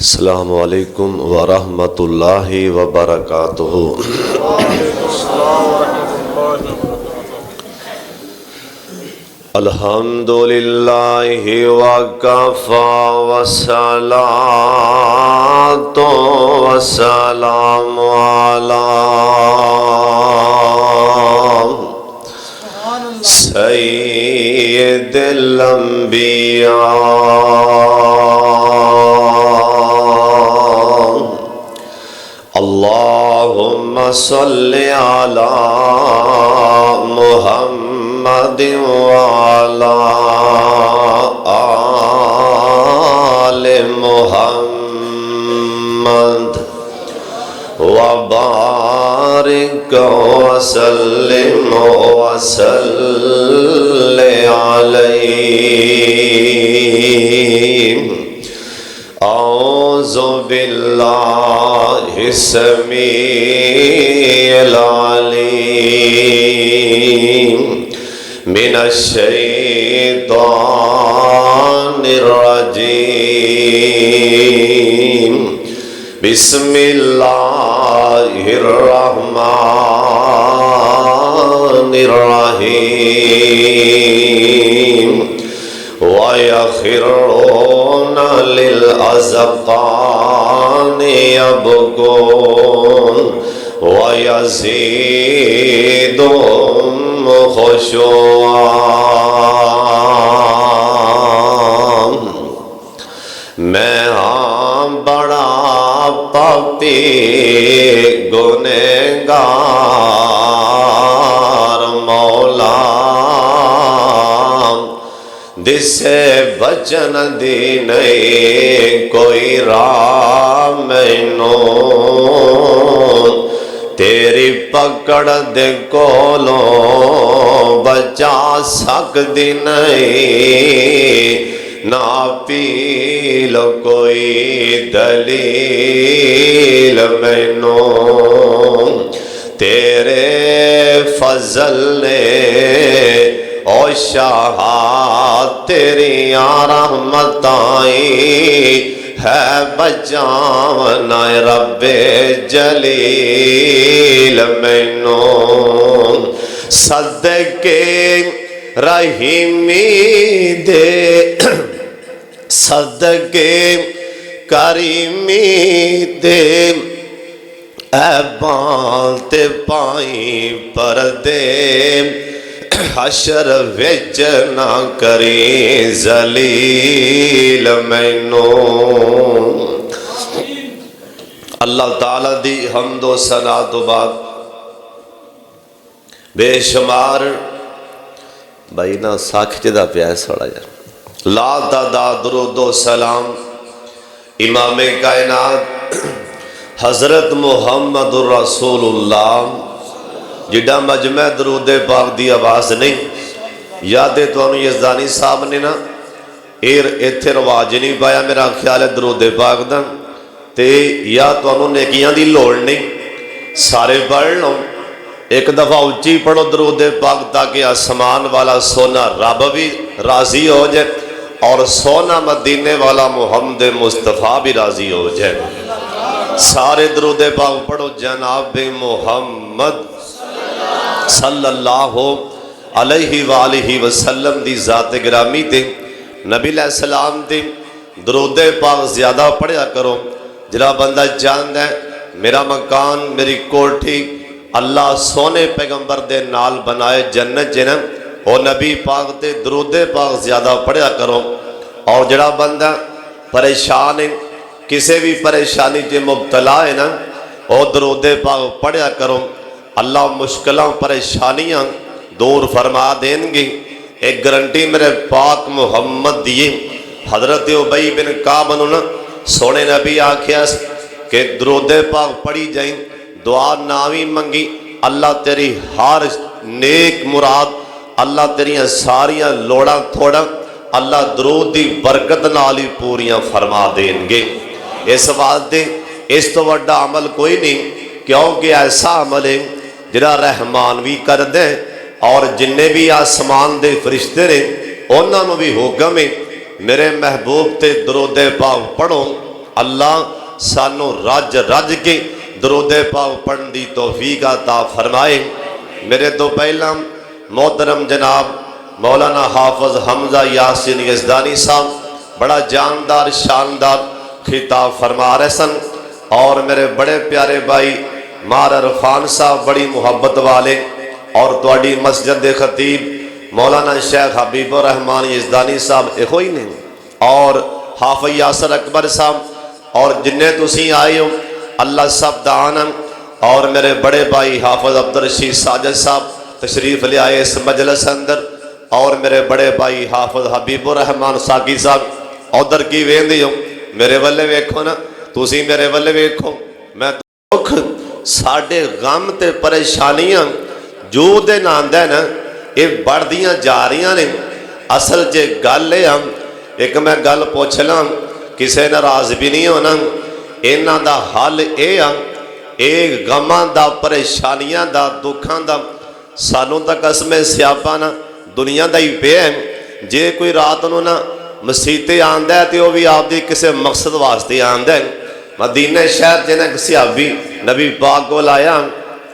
السلام علیکم ورحمۃ اللہ وبرکاتہ۔ الحمد للہ وکفیٰ والصلاۃ والسلام علی سید الانبیاء، اللہم صل علی محمد وعلی آل محمد وبارک وسلم وصلی علیہ۔ اعوذ باللہ السمیع العلیم من الشیطان الرجیم، بسم اللہ الرحمن الرحیم۔ وَيَخِرُّونَ لِلْأَذْقَانِ يَبْكُونَ وَيَزِيدُهُمْ خُشُوعًا۔ میں ہاں بڑا پاپی گنہگار مولا، جس سے بچن دی نہیں کوئی راہ مینوں، تیری پکڑ دے کولوں بچا سکدی نہیں، نہ پیل کوئی دلیل مینوں، تیرے فضل نے او شاہ تیری رحمتائیں ہے بچاونا رب جلیل مینوں، صدقے رحیمی دے صدقے کریمی دے، اے بانتے پائیں پردے حشر وچ نہ کریں ذلیل مینوں۔ اللہ تعالیٰ دی حمد و ثنا تو بعد بے شمار بھائی نا ساکھ جدا پیا ہے سوڑا یار، لا تعداد درود و سلام امام کائنات حضرت محمد الرسول اللہ جڑا مجمع درود پاک دی آواز نہیں یادے تو انہوں یزدانی صاحب نے نا ایتھے رواج نہیں پایا، میرا خیال ہے درود پاک دا تے یا تو انہوں نیکیاں دی لوڑ نہیں، سارے پڑھ لوں ایک دفعہ اچھی پڑھو درود پاک تاکہ آسمان والا سونا رب بھی راضی ہو جائے اور سونا مدینے والا محمد مصطفیٰ بھی راضی ہو جائے۔ سارے درود پاک پڑھو جناب محمد صلی اللہ علیہ وآلہ وسلم دی ذات گرامی تے نبی علیہ السلام تے درود پاک زیادہ پڑھیا کرو۔ جڑا بندہ جاند ہے میرا مکان میری کوٹھی اللہ سونے پیغمبر دے نال بنائے جنت جنم، او نبی پاک تے درود پاک زیادہ پڑھیا کرو۔ اور جڑا بندہ پریشان ہے کسے بھی پریشانی جے مبتلا ہے نا، او درود پاک پڑھیا کرو، اللہ مشکلوں پریشانیاں دور فرما دیں گے۔ ایک گارنٹی میرے پاک محمد دیئے، حضرت عبی بن کعب نے سونے نبی آکھیا کہ درود پاک پڑھی جائیں، دعا ناوی منگی، اللہ تیری ہر نیک مراد، اللہ تیری ساریاں لوڑا تھوڑا اللہ درود دی برکت نالی پوریاں فرما دیں گے۔ اس واسطے اس تو وڈا عمل کوئی نہیں، کیونکہ ایسا عمل ہے جڑا رحمان بھی کر دے اور جننے بھی آسمان دے فرشتے نے انہوں نے بھی حکم ہے میرے محبوب تے درود پاک پڑھو اللہ سانو رج رج کے درود پاک پڑھن دی توفیق عطا فرمائے۔ میرے تو پہلا محترم جناب مولانا حافظ حمزہ یاسین یزدانی صاحب بڑا جاندار شاندار خطاب فرما رہے سن، اور میرے بڑے پیارے بھائی مار عرفان صاحب بڑی محبت والے، اور تواڈی مسجد دے خطیب مولانا شیخ حبیب الرحمان یزدانی صاحب ایک ہوئی نے، اور حافظ یاسر اکبر صاحب، اور جنہیں تسی آئے ہو اللہ سب دعانا، اور میرے بڑے بھائی حافظ عبدالرشید ساجد صاحب تشریف لے آئے اس مجلس اندر، اور میرے بڑے بھائی حافظ حبیب الرحمان ساقی صاحب ادھر کی ویندی ہو، میرے والے ویکھو نا، تسی میرے والے ویکھو، میں دکھ ساڑھے غم تے پریشانیاں جو دے ناندے نا یہ بڑھدیاں جا رہیاں نے۔ اصل جے گل لے ہم ایک میں گل پوچھ لوں، کسے ناراض بھی نہیں ہونا، اینا دا حل اے ہم ایک غماں دا پریشانیاں دا دکھاں دا سانوں تا قسم سیاپا نا دنیا دا ہی پہ ہے۔ جے کوئی رات نو نا مسیتے آندہ ہے تو وہ بھی آپ دی کسے مقصد واسطے آندہ ہے۔ مدینہ شہر جنہیں کسی صحابی نبی پاک کو لایا،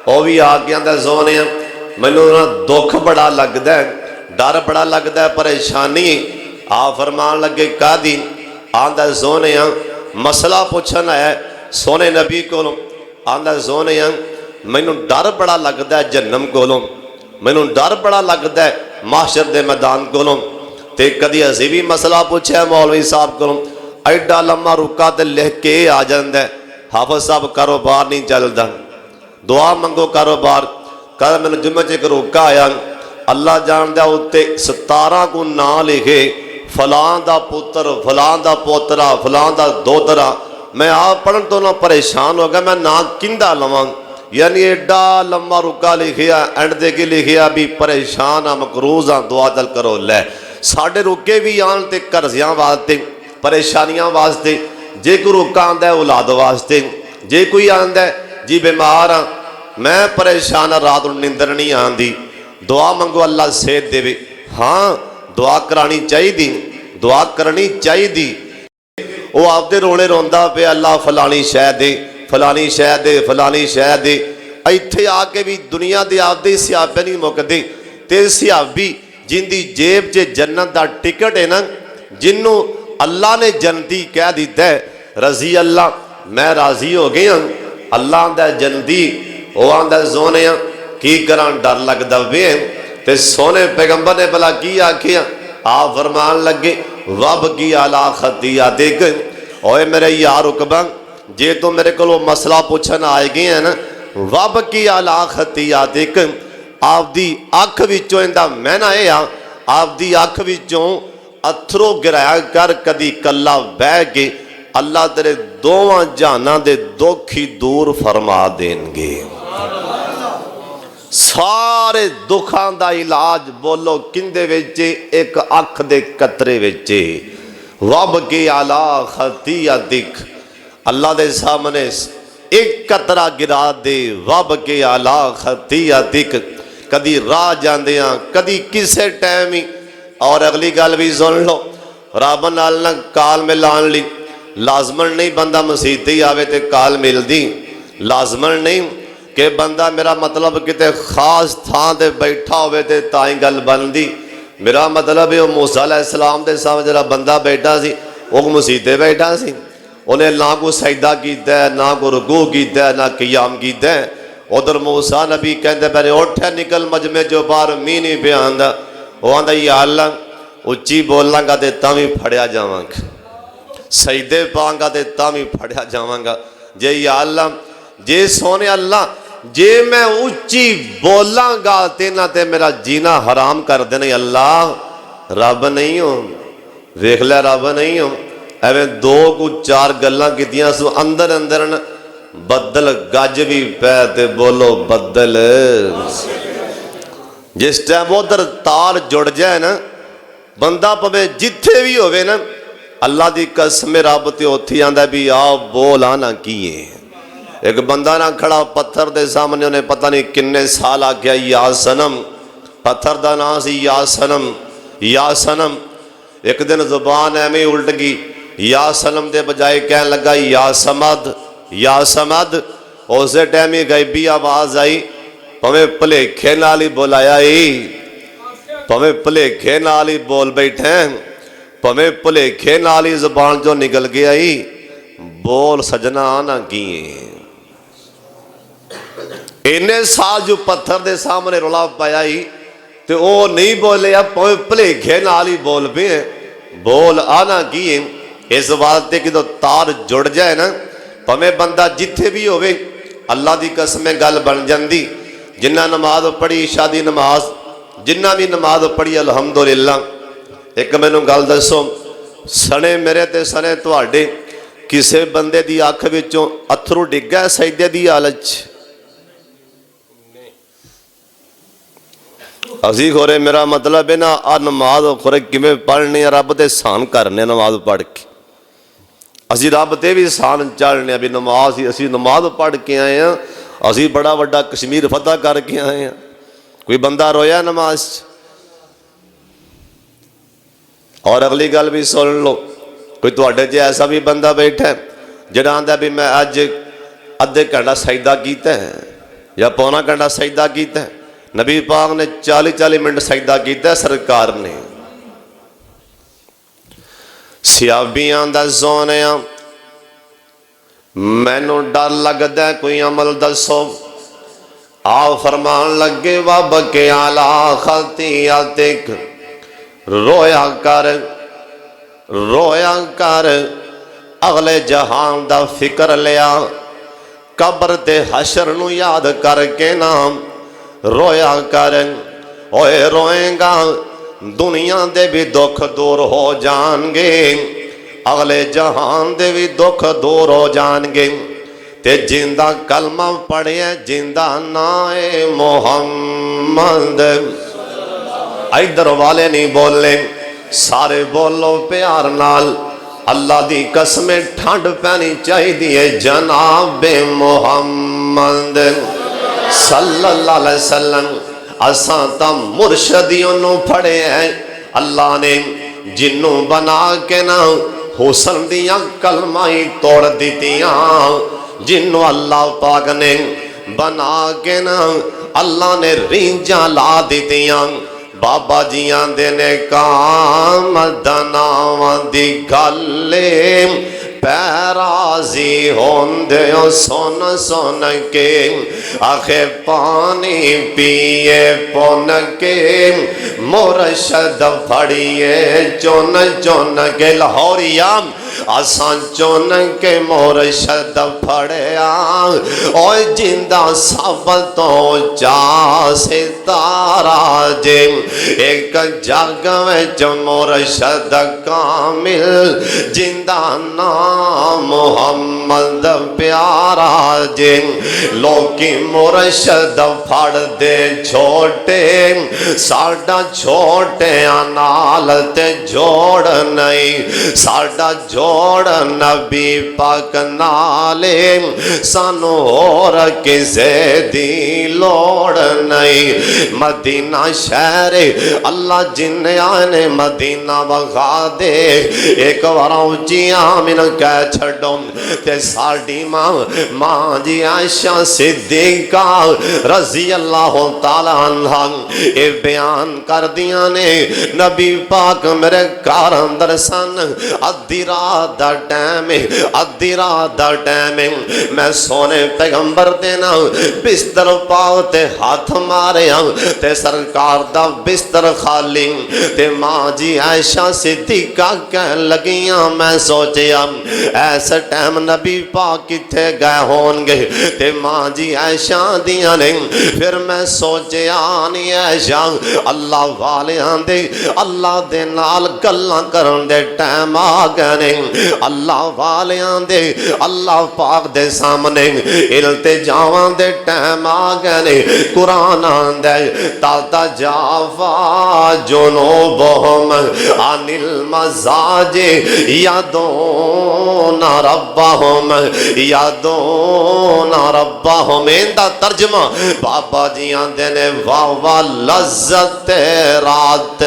وہ بھی آگے آندہ زونے ہیں، میں نے دکھ بڑا لگتا ہے، ڈر بڑا لگتا ہے، پریشانی آپ فرمان لگے کہا دی آندہ زونے ہیں، مسئلہ پوچھنا ہے سونے نبی کو لوں، آندہ زونے ہیں میں نے ڈر بڑا لگتا ہے جنم کو لوں، میں نے ڈر بڑا لگتا ہے محشر دے میدان کو لوں، تے کدی اسی بھی مسئلہ پوچھے ہے مولوی صاحب کو لوں، ایڈا لمحہ رکا تے لکھ کے آ جاندہ ہے حافظ صاحب کاروبار نہیں چلدا، دعا منگو کاروبار کل میں نے جمعہ چیک روکا آیا، اللہ جان دیا ہوتے 17 کو نا لکھے فلان دا پتر فلان دا پوترا فلان دا دوترا، میں آپ پڑھن تو نہ پریشان ہو گیا میں نا کندہ لواں، یعنی ایڈا لمحہ رکا لکھیا اینڈ دے کے لکھیا بھی پریشان مقروض دعا دل کرو لے ساڑھے رکے بھی آن تے قرضیاں واسطے پریشانیاں واسطے، جے کوئی رکا آندہ ہے اولاد واسطے، جے کوئی آندہ ہے جی بیمار ہاں میں پریشان رات نیندر نہیں آندی، دعا منگو اللہ صحت دے، ہاں دعا کرانی چاہی دی، دعا کرنی چاہی دی، وہ آپ دے رونے روندہ پہ اللہ فلانی شہ دے فلانی شہ دے فلانی شہ دے، ایتھے آکے بھی دنیا دے آپ دے سیابے نہیں مکدے، تے سیابی جن دی جیب چے جنت دا ٹکٹ ہے نا، جنوں اللہ نے جنتی کہہ دیتا ہے رضی اللہ میں راضی ہو گیا، اللہ آندہ جنتی وہ آندہ زونے ہیں کی کران ڈر لگ دوے ہیں، تے سونے پیغمبر نے بلا کی آکھیا آپ فرمان لگے وب کی علا خطیہ دیکھ اوے میرے یار رکبہ جے تو میرے کو وہ مسئلہ پوچھنا آئے گئے ہیں نا وب کی علا خطیہ دیکھ آپ دی آنکھ وچوں اندہ میں نہ اے ہاں آپ دی آنکھ وچوں اتھرو گرایا کر کدی کلا بہ کے اللہ تیرے دوواں جانا دے دکھی دور فرما دیں گے، سارے دکھان دا علاج بولو کندے ویچے ایک آنکھ دے قطرے ویچے، وب کی علا خطیہ دکھ اللہ دے سامنے ایک قطرہ گرا دے وب کی علا خطیہ دکھ، کدی راہ جاندیاں کدی کسے ٹیمی، اور اگلی گل بھی سن لو رب نال نہ کال ملان لی لازمن نہیں بندہ مسیحتی آوے تے کال مل دی، لازمن نہیں کہ بندہ میرا مطلب کتے خاص تھان دے بیٹھا ہوئے تے تائیں گل بن دی، میرا مطلب ہے وہ موسیٰ علیہ السلام دے سامنے جرا بندہ بیٹھا سی وہ مسیحتے بیٹھا سی، انہیں نہ کو سجدہ کیتا ہے نہ کو رکوع کیتا ہے نہ قیام کیتا ہے، ادھر موسیٰ نبی کہندے پہلے اٹھے نکل مجمع جو بار می نہیں بیاندہ، وہ آندہ یا اللہ اچھی بولنا گا تے تاں بھی پھڑیا جاواں گا، سجدے پاؤں گا تے تاں بھی پھڑیا جاواں گا، جے یا اللہ جے سونے اللہ جے میں اچھی بولاں گا تینا تے میرا جینا حرام کر دینے، اللہ رب نہیں ہوں ویکھ لے رب نہیں ہوں، ایویں دو کو چار گلاں کیتیاں سو اندر اندر بدل گج بھی پہ تے بولو بدل، جس ٹائم ادھر تار جڑ جائے نا بندہ پوے جتھے بھی ہوئے نا اللہ دی قسم رب تے اوتھی آندا بھی آ بول آنا کیے، ایک بندہ نہ کھڑا پتھر دے سامنے انہیں پتہ نہیں کنے سال آگیا یا سنم، پتھر دا نام سی یا سنم، یا سنم، ایک دن زبان ایمیں الٹ گئی یا سلم دے بجائے کہنے لگا یا سمد یا سمد. اسے ٹائم ہی غیبی آواز آئی پویں بھلیکھے نال ہی بولایا ہی پویں بھلیکھے نال ہی بول بیٹھے پویں بھلیکھے نال ہی زبان جو نکل گیا ہی بول سجنا نہ کیے. انہیں سال جو پتھر دے سامنے رولا پایا ہی تے او نہیں بولے اب پویں بھلیکھے نال ہی بول پہ بول آنا کیے. اس واسطے کہ تو تار جڑ جائے نا پویں بندہ جتھے بھی ہوئے اللہ دی قسم گل بن جاندی. جنہ نماز پڑھی عشاء دی نماز جنہ بھی نماز پڑھی الحمدللہ. ایک میں نو گل دسو سنے میرے تے سنے تواڈے کسے بندے دی آنکھ وچوں اتھرو ڈگ گئے سجدے دی حالت چ؟ اسی خورے میرا مطلب ہے نا آ نماز خورے کمیں پڑھنے رب تے سان کرنے نماز پڑھ کے اسی رب تے بھی سان چڑھنے ابھی نماز ہی اسی نماز پڑھ کے آئے ہیں اسی بڑا بڑا کشمیر فتح کر کے آئے ہیں. کوئی بندہ رویا نماز. اور اگلی گل بھی سن لو کوئی تواڈے چ ایسا بھی بندہ بیٹھا ہے جڑا آندا بھی میں اج ادھے گھنٹہ سجدہ کیتا ہے یا پونا گھنٹہ سجدہ کیتا ہے. نبی پاک نے 40 منٹ سجدہ کیتا ہے سرکار نے. سیابیاں دا سونیاں مینوں ڈر لگدا ہے کوئی عمل دسو. آپ فرمان لگے وَبَكِ عَلَىٰ خَطِيئَتِكَ رویا کر اگلے جہان دا فکر لیا قبر تے حشر نو یاد کر کے نام رویا کر. اوے روئیں گا دنیا دے بھی دکھ دور ہو جان گے اگلے جہان دے بھی دکھ دور ہو جان گے. تے جندہ کلمہ پڑھے جندہ نائے محمد. ادھر والے نہیں بولے سارے بولو پیار نال. اللہ دی قسم ٹھنڈ پینی چاہی دیئے جناب محمد صلی اللہ علیہ وسلم. اساں تا مرشدیوں نو پڑھے ہیں اللہ نے جنوں بنا کے نا حسن دیاں کلمائی توڑ دیتیاں. جنوں اللہ پاک نے بنا کے نا اللہ نے رینجاں لا دیتیاں. بابا جیاں دینے کام دناوان دی گلے پیرازی ہوندے سن سن کے آخے پانی پیے پون کے مرشد پھڑیے چون چون کے لاہوریاں آسان چون کے مرشد پھڑیا اوہ جندہ سابتوں چا ستارہ جم ایک جگ وچ مرشد کامل جندہ نام محمد پیارا جن. لوکی مرشد پھڑ دے چھوٹے ساڑا چھوٹے نال تے جوڑ نہیں ساڑا جوڑ نبی پاک نالے سانو اور کسے دی لوڑ نہیں. مدینہ شہر اللہ جن آنے مدینہ بغا دے ایک وراؤں جی آمین کہہ چھڑوں تے ساڑی ماں جی عائشہ صدیقہ رضی اللہ تعالیٰ عنہ اے بیان کر دیا نے نبی پاک میرے کار اندر سن ادھی رات دا ٹائم میں سونے پیغمبر دینا بستر پاؤ تے ہاتھ مارے تے سرکار دا بستر خالی تے ماں جی عائشہ صدیقہ کہہ لگیاں میں سوچیا ایسا ٹائم نبی پاک کتھے گئے ہونگے تے ماں جی عائشہ دیا نہیں. پھر میں سوچیا نہیں عائشہ اللہ والے آندے اللہ دے نال گلاں کرن دے ٹائم آگے نہیں اللہ والے آندے اللہ پاک دے سامنے التجاواں دے ٹائم آگے نہیں. قرآن آندے تاتا جافا جنوبہم عن المزاج یادون ربہم یادون ربہم. اندہ ترجمہ بابا جیاں دینے واہ لذت رات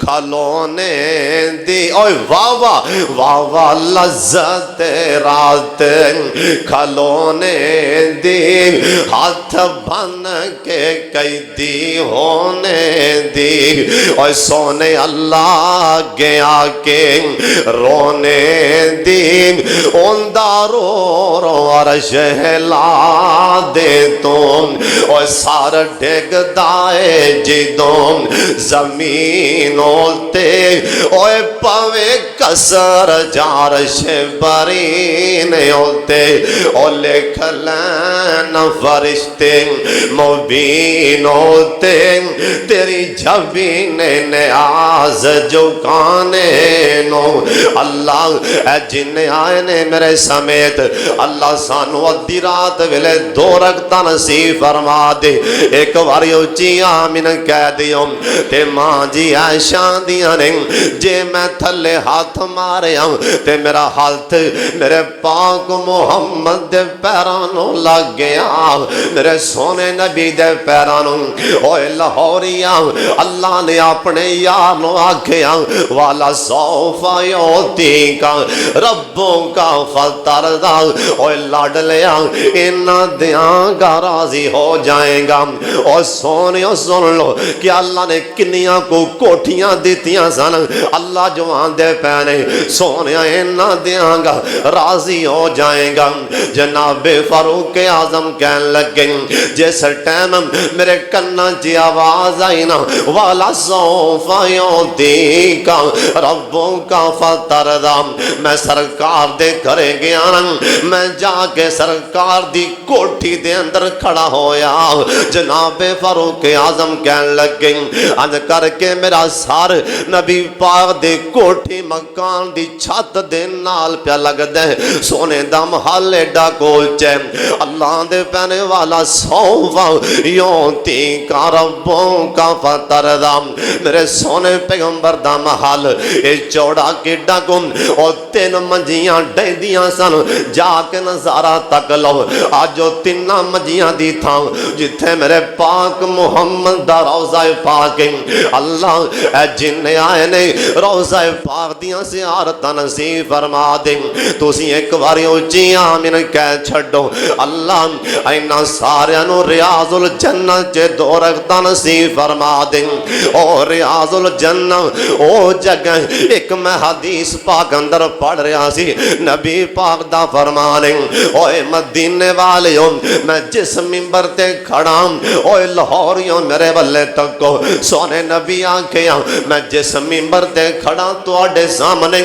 کھلون کھلونے دی اوے واہ واہ واہ واہ لذت رات کھلونے دی ہاتھ بن کے قیدی ہونے دی اوے سونے اللہ گیا کے رونے دی اوندہ رو رو عرش ہلا دے تم اوے سار ڈگ دائے جدوں زمینوں تے اوے پوے کسر جارش برین ہوتے او لکھ لین فرشتے مبین ہوتے تیری جھبین نیاز جھکانے نو اللہ اے جن آئے نے میرے سمیت اللہ سانو ادھی رات ویلے 2 رکعتاں نصیب فرما دے ایک واری اچھی آمین کہہ دیوں تے ماں جی عائشہ دیاں نے جے میں تھلے ہاتھ مارے ہوں تے میرا ہاتھ میرے پاک محمد دے پیرانوں لگ گیا میرے سونے نبی دے پیرانوں اوے لاہوریاں اللہ نے اپنے یاروں آکھیا والا سوفا یوتی کا ربوں کا فتردہ اوے لڑ لیا انہ دیاں گا راضی ہو جائیں گا اور سونے سن لو کہ اللہ نے کنیاں کو کوٹھیاں دیتیاں سن اللہ جوان دے پہنے سونے انہ دیاں گا راضی ہو جائیں گا جناب فاروق اعظم کہنے لگیں جیسے ٹائم میرے کنہ جی آواز آئی نا والا سوفا یوتی کا ربوں کا فتردہ میں سرکار دے کرے گیا میں جا کے سرکار دی کوٹھی دے اندر کھڑا ہویا جناب فاروق اعظم کہنے لگے ان کر کے میرا سار نبی پاک دے کوٹھی مکان دی چھت دے نال پیا لگ دے سونے دا محل ایڈا کولچے اللہ دے پہنے والا سوفا یوتی کا ربوں کا فتردہ میرے سونے پیغمبر دا محل اے چوڑا کیڈا کم اور 3 منجیاں ڈے دیاں سن جا کے نظارہ تک لو آج جو 3 منجیاں دی تھا جتھے میرے پاک محمد دا روضہ پاک اللہ اے جن آئے نے روضہ پاک دیاں زیارت نصیب فرما دیں تو اسی ایک باری اچھی آمین کہہ چھڑو اللہ اینا ساریانو ریاض الجنت چے 2 رکعتاں نصیب فرما دیں اور ریاض الجنت او جگہ ایک میں حدیث پاک اندر پڑھ رہا سی نبی پاک دا فرمانے اوے مدینے والیوں میں جس منبر تے کھڑا اوے لاہوریوں میرے بلے تک کو سونے نبی آنکھیاں میں جس منبر تے کھڑا تو آڈے سامنے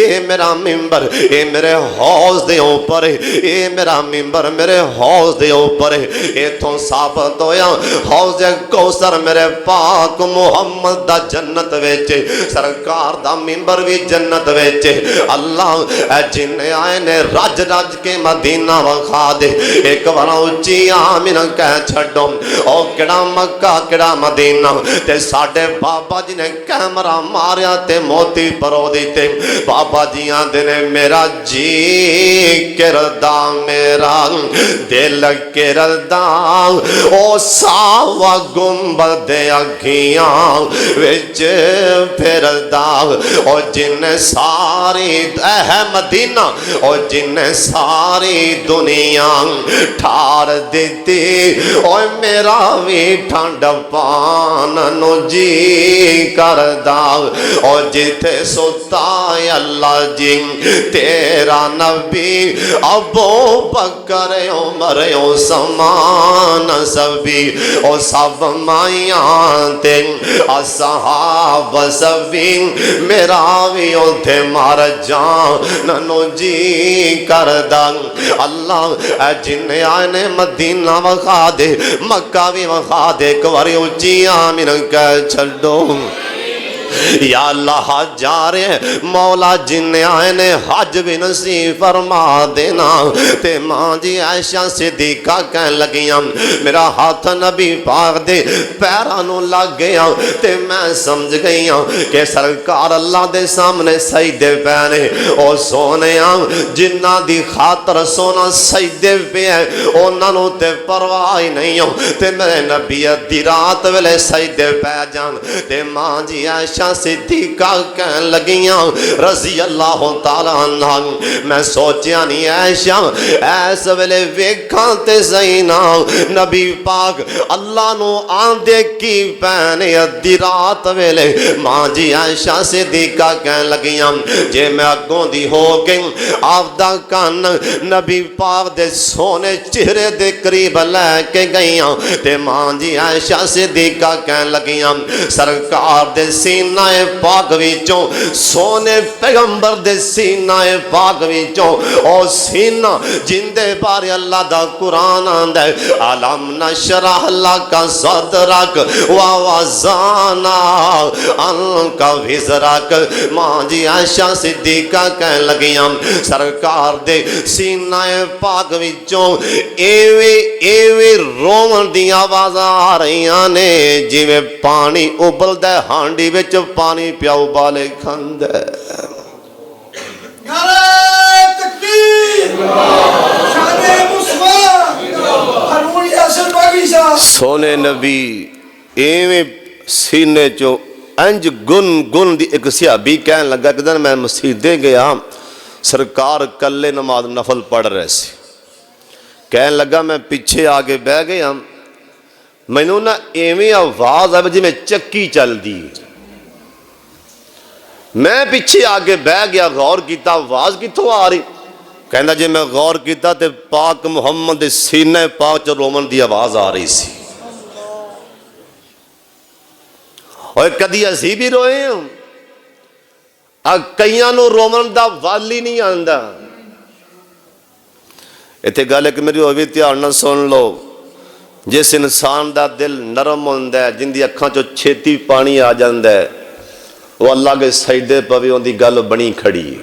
اے میرا منبر اے میرے حوض دے اوپر اے میرا منبر میرے حوض دے اوپر اے تو ثابت ہویا حوض کوثر میرے پاک محمد دا جنت ویچے سرکار دا منبر بھی جنت ویچے اللہ اے جن آئے نے رج رج کے مدینہ وکھا دے ایک بارا اچھی آمین کہہ چھڑو او کڑا مکہ کڑا مدینہ تے ساڑھے بابا جی نے کیمرہ ماریا تے موتی پرو دیتے بابا جی آندے نے میرا جی کردہ میرا دل کردہ او ساوا گنبد اکھیاں وچ پھردہ او جن ساری مدینہ او جن ساری دنیا ٹھار دیتی او میرا بھی ٹھنڈ پاننو جی کردہ او جتے ستا اللہ جی تیرا نبی ابو بکر عمر عثمان سبی او سب مائیاں تے اصحاب سبی میرا بھی اوتھے مار جان ننو جی کردہ اللہ اے جن آئے مدینہ وخا دے مکہ بھی وخا دے کواری اچھی آمین کہہ چھڑو یا اللہ حج جا رہے ہیں مولا جن آئے نے حج بھی نصیب فرما دینا تے ماں جی عائشہ صدیقہ کہنے لگیاں میرا ہاتھ نبی پاک دے پیرانوں لگ گیا تے میں سمجھ گئیاں کہ سرکار اللہ دے سامنے سجدے پہنے او سونے جنہ دی خاطر سونا سجدے پہ ہے انہوں تے پرواہی نہیں ہوں تے میرے نبی دی رات ویلے سجدے پہ جان تے ماں جی عائشہ عائشہ صدیقہ کہن لگیاں رضی اللہ تعالیٰ عنہ میں سوچیا نہیں عائشہ ایس ویلے ویکھاں تے زینا نبی پاک اللہ نو آندے کی پہنے ادھی رات ویلے ماں جی عائشہ صدیقہ کہن لگیاں جے میں اگوں دی ہو گئی آپ دا کان نبی پاک دے سونے چہرے دے قریب لے کے گئیاں تے ماں جی عائشہ صدیقہ کہن لگیاں سرکار دے سینہ پاک وچوں سونے پیغمبر دے سینہ پاک وچوں او سینہ جن دے بارے اللہ دا قرآن آندا ہے علم نشرح لک صدرک ووضعنا عنک وزرک ماں جی عائشہ صدیقہ کہن لگیاں سرکار دے سینہ پاک وچوں ایویں رومن دی آوازاں آ رہیاں نے جویں پانی ابلدا ہانڈی وچ پانی پیا ابالے کھاندا نعرہ تکبیر شان مصطفی ہارون یاسر باغی صاحب سونے نبی ایویں سینے چو انج گن دی ایک صحابی کہن لگا کہ میں مسجدے گیا سرکار کلے نماز نفل پڑھ رہے سی کہن لگا میں پیچھے آگے بہ گیا میں نو نا ایویں آواز آئے جی میں چکی چل دی میں پیچھے آگے بہ گیا غور کیتا آواز کتوں آ رہی کہندا جی میں غور کیتا تے پاک محمد دے سینے پاک چ رومن دی آواز آ رہی سی اور کدی اسی بھی روئے ہیں کئیاں نو رومن دا والی نہیں آندا ایتھے گل ایک میری ہوئی دھیان نال سن لو جس انسان دا دل نرم ہوندا ہے جن دی اکھاں چوں چھیتی پانی آ جاندا ہے وہ اللہ کے سجدے پوے ان دی گل بنی کھڑی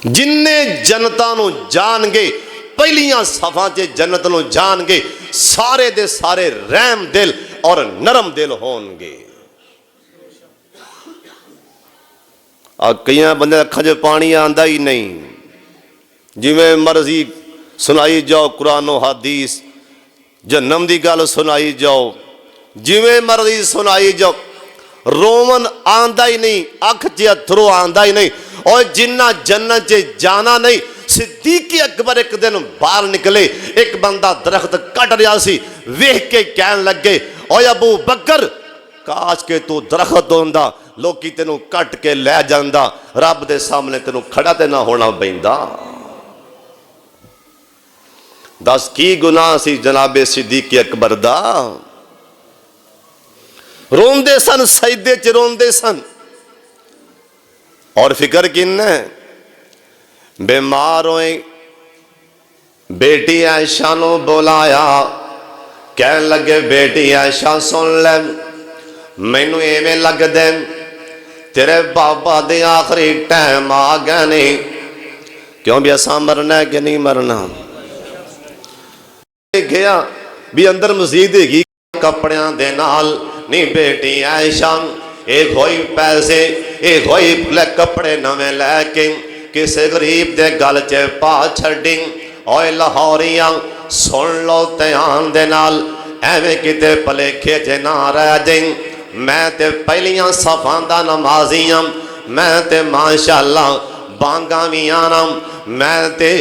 جن نے جنتاں نو جان گے پہلیاں صفاں چ جنت نو جان گے سارے دے سارے رحم دل اور نرم دل ہون گے کئی بندے اکھاں چ پانی آندا ہی نہیں جویں مرضی سنائی جاؤ قرآن و حدیث جہنم دی گل سنائی جاؤ جویں مرضی سنائی جاؤ رومن آندا ہی نہیں اکھ چ اتھرو آندا ہی نہیں اور جنہ جنت چ جانا نہیں صدیق اکبر ایک دن باہر نکلے ایک بندہ درخت کٹ رہا سی ویکھ کے کہن لگے اوے ابو بکر کاش کے تو درخت ہوندا لوکی تینوں کٹ کے لے جاندا رب دے سامنے تینوں کھڑا تے نہ ہونا پیندا دس کی گناہ سی جناب صدیق اکبر دا روندے سن سجدے چ روندے سن اور فکر کن ہے بیمار ہوئے بیٹی عائشہ نو بولایا کہن لگے بیٹی عائشہ سن لے مینوں ایویں لگ دے تیرے بابا دے آخری ٹائم آ گئے نہیں کیوں بھی اساں مرنا ہے کہ نہیں مرنا گیا بھی اندر مزید ہی کپڑیاں دے نال نہیں بیٹی عائشہ ایک ہوئی پیسے ایک ہوئی کپڑے نویں لے کے کسے غریب دے گل چے پا چھڑی اوے لاہوریاں سن لو دھیان دے نال ایویں کتے پلے کھیچے نہ رہ جائیں میں تے پہلیاں صفاں دا نمازیاں میں تے ماشاءاللہ بانگاں بھی آنا میں تے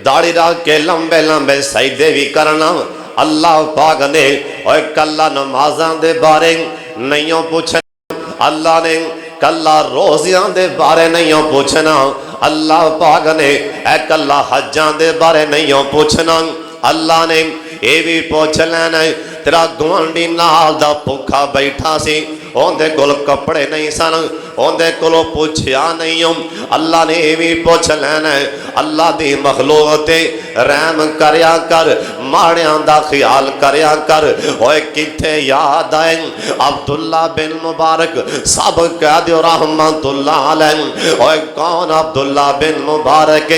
داڑھی رکھ کے لمبے لمبے سجدے بھی کرنا اللہ پاک نے اوے کلا نمازاں دے بارے نہیں پوچھنا اللہ نے کلا روزیاں دے بارے نہیں پوچھنا اللہ پاک نے اے کلا حجاں دے بارے نہیں پوچھنا اللہ نے یہ بھی پوچھ لینا تیرا گوانڈی نال دا بھوکا بیٹھا سی اوندے کول کپڑے نہیں سن اوندے کولوں پوچھیا نہیں اللہ نے یہ بھی پوچھ لینا اللہ دی مخلوق تے رحم کریا کر ماڑیاں دا خیال کریا کر اوے کتھے یاد آئے عبداللہ بن مبارک سب کہہ دیو رحمت اللہ علیہ اوے کون عبداللہ بن مبارک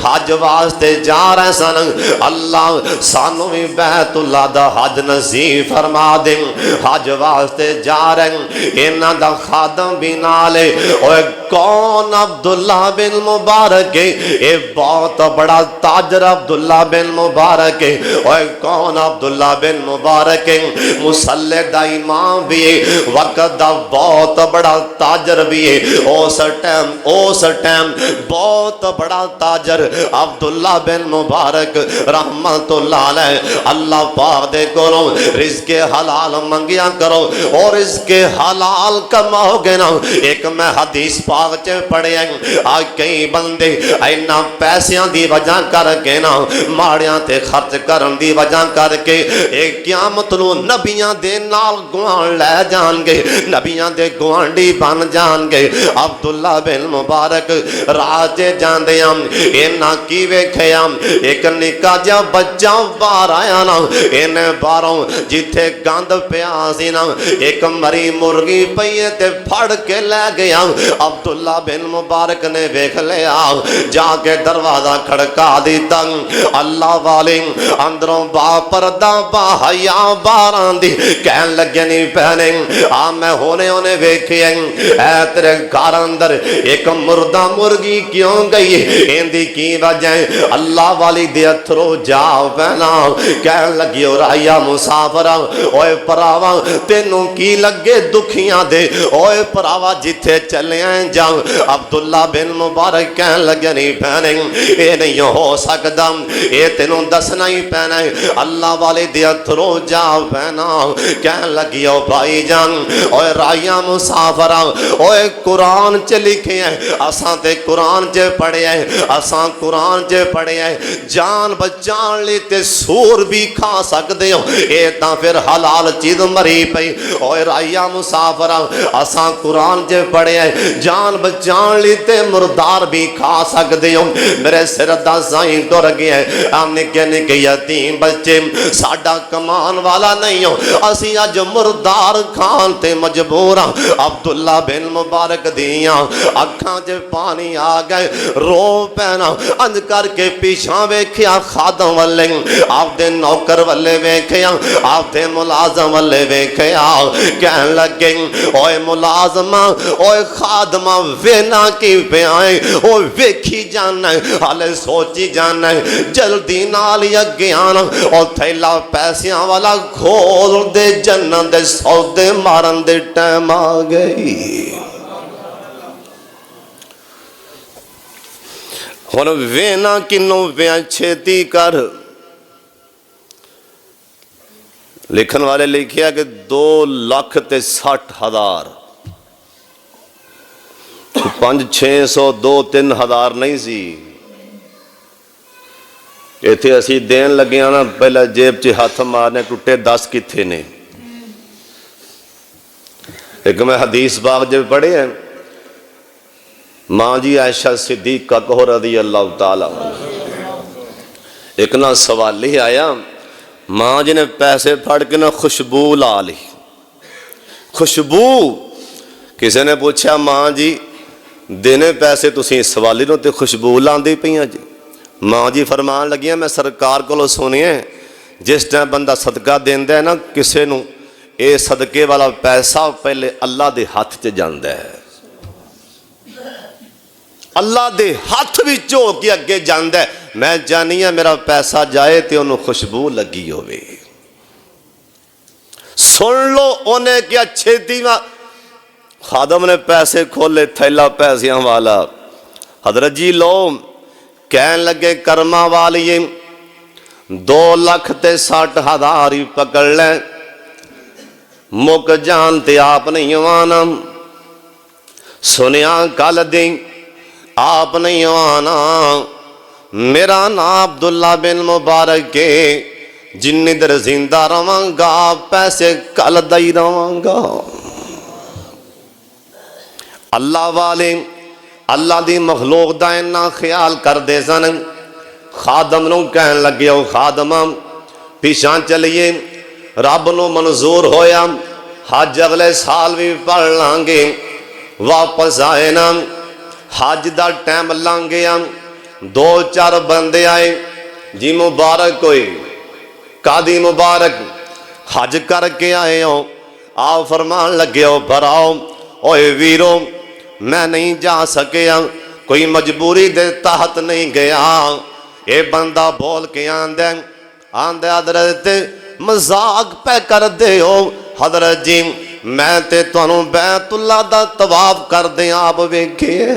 حج واسطے جا رہے سن اللہ سانو بھی بیت اللہ دا حج نصیب فرما دے حج واسطے جا رہے انہاں دا خادم بھی نال لے اوے کون عبداللہ بن مبارک ہے اے بہت بڑا تاجر عبداللہ بن مبارک ہے اوے کون عبداللہ بن مبارک ہے مسلح دا امام بھی ہے وقت دا بہت بڑا تاجر بھی ہے اس ٹائم بہت بڑا تاجر عبداللہ بن مبارک رحمت اللہ علیہ اللہ پاک دے کرو رزق حلال منگیا کرو اور رزق حلال کماؤ گے نا ایک میں حدیث پاک چ پڑھے آج کئی بندے اینا پیسیاں دی وجہ کر کے نا ماڑیاں تے خرچ کرن دی وجہ کر کے ایک قیامت نو نبیاں دے نال گوان لے جان گے نبیاں دے گوانڈی بن جان گے عبداللہ بن مبارک راجے جان دے اینا کی ویکھیا ایک نکا جا بچہ باہر آیا نا انہیں باہروں جتھے گند پیا سی نا ایک مری مرغی پئیے تے پھڑ کے لے گیا عبداللہ بن مبارک نے ویکھ لیا جا کے دروازہ کھڑکا دیتا اللہ والے اندروں با پردہ با حیا باہر آندی کہن لگے نہیں پہنے میں ہونے ویکھے اے تیرے گھر اندر ایک مردہ مرغی کیوں گئی اندی کی وجہ اللہ والی دی اتھرو جاؤ پہنا کہن لگی اور آیا مسافرہ اوے پراوا تینوں کی لگے دکھیاں دے اوے پراوا جتھے چلے آئیں جاؤ عبداللہ بن مبارک کہن لگے نہیں پہنے اے نہیں ہو سکتا اے تینوں دسنا ہی پہنا اللہ والے دی اتھرو جاؤ پہنا کہن لگی او بھائی جان اوے رائیاں مسافرہ اوے قرآن چ لکھے ہیں اساں تے قرآن چ پڑھے ہیں اساں قرآن چ پڑھے ہیں جان بچان لیتے سور بھی کھا سکتے ہو اے تا پھر حلال چیز مری پئی اوے رائیاں مسافرہ اساں قرآن چ پڑھے ہیں جان بچان لیتے مردار بھی کھا سکتے ہو میرے سر دا سائیں ٹر گیا ہے نکے نکے یتیم بچے ساڈا کمان والا نہیں ہو اسی اج مردار کھان تے مجبور ہاں عبداللہ بن مبارک دیاں اکھاں چ پانی آ گئے رو پینا انج کر کے پیچھاں ویکھیا خادم والے آپ دے نوکر والے ویکھیا آپ دے ملازم والے ویکھیا کہن لگے اوے ملازمہ اوے خادمہ وینا کی پہ آئے اوے ویکھی جانا ہے حالے سوچی جانا ہے جلدی نالی اگیانا اور تھیلا پیسیاں والا کھول دے جنن دے سودے مارن دے ٹائم آ گئی اور وینا کنوں ویاں چھیتی کر لکھن والے لکھیا کہ 2,60,000 500-600-2-3,000 نہیں سی ایتھے اسی دین لگے آنا پہلے جیب چے ہاتھ مارنے ٹوٹے 10 کتھے نے ایک میں حدیث باغ جب پڑھے ہیں ماں جی عائشہ صدیقہ کو رضی اللہ تعالیٰ ایک نا سوال ہی آیا ماں جی نے پیسے پھڑ کے نا خوشبو لا لی خوشبو کسی نے پوچھا ماں جی دینے پیسے تسی سوالی نو تے خوشبو لاندی پئیاں جی ماں جی فرمان لگیاں میں سرکار کو لو سنیے جس ٹائم بندہ صدقہ دیندہ ہے نا کسے نو اے صدقے والا پیسہ پہلے اللہ دے ہاتھ چے جاندہ ہے اللہ دے ہاتھ بھی جو کی اگے جاندہ ہے میں جانیا میرا پیسہ جائے تے انہوں خوشبو لگی ہوئے سن لو انہیں کیا چھیتی میں خادم نے پیسے کھولے تھیلا پیسیاں والا حضرت جی لو کہن لگے کرما والی 2,60,000 ہی پکڑ لیں مک جانتے آپ نہیں آنا سنیا کل دیں آپ نہیں آنا میرا نام عبداللہ بن مبارک کے جن در زندہ رواں گا پیسے کل دائی رواں گا اللہ والے اللہ دی مخلوق دا انہا خیال کر دے سن خادم نو کہن لگے ہو خادمہ پیشان چلیے رب نو منظور ہویا حج اگلے سال بھی پڑھ لانگے واپس آئے نا حج دا ٹائم لانگیا 2-4 بندے آئے جی مبارک ہوئی قادی مبارک حج کر کے آئے ہو آؤ فرمان لگے ہو بھراؤ اوے ویرو میں نہیں جا سکیا، کوئی مجبوری دے تحت نہیں گیا۔ اے بندہ بول کے آندے حضرت مذاق پہ کر دے ہو حضرت جی، میں تے تانوں بیت اللہ دا طواف کر دیں آپ ویکھیے۔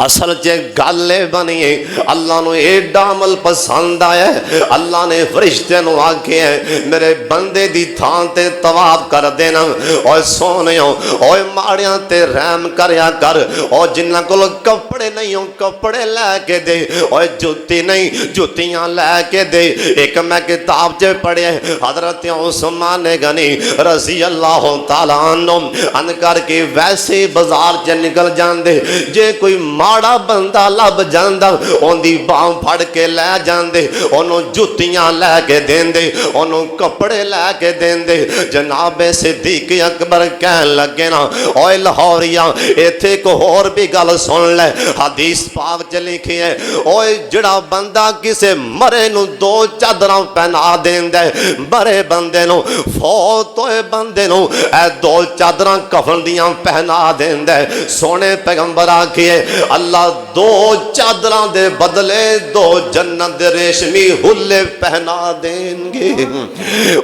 اصل چے گالے بنی ہے، اللہ نو ایڈا عمل پسند آیا ہے، اللہ نے فرشتے نو آکھے ہیں میرے بندے دی تھان تے طواف کر دینا، اوہ سونیوں اوہ ماڑیاں تے رحم کریا کر، اوہ جنہ کول کپڑے نہیں ہوں کپڑے لے کے دے، اوہ جوتی نہیں جوتیاں لے کے دے۔ ایک میں کتاب چے پڑھے حضرت عثمان غنی رضی اللہ تعالیٰ عنہ ان کر کے ویسے بازار چے نکل جاندے، جے کوئی ماڑا بندہ لب جاندہ ان دی باں پھڑ کے لے جاندے، انہوں جتیاں لے کے دیندے، انہوں کپڑے لے کے دیندے۔ جناب صدیق اکبر کہن لگے نا اوہ لاہوریاں ایتھے کو اور بھی گل سن لے، حدیث پاک چ لکھی ہے اوہ جڑا بندہ کسے مرے نو 2 چادراں پہنا دیندے، مرے بندے نو فوت ہوئے بندے نو اے 2 چادراں کفن دیاں پہنا دیندے۔ سونے پیغمبر آکھیے اللہ 2 چادراں دے بدلے 2 جنت دے ریشمی ہلے پہنا دیں گے۔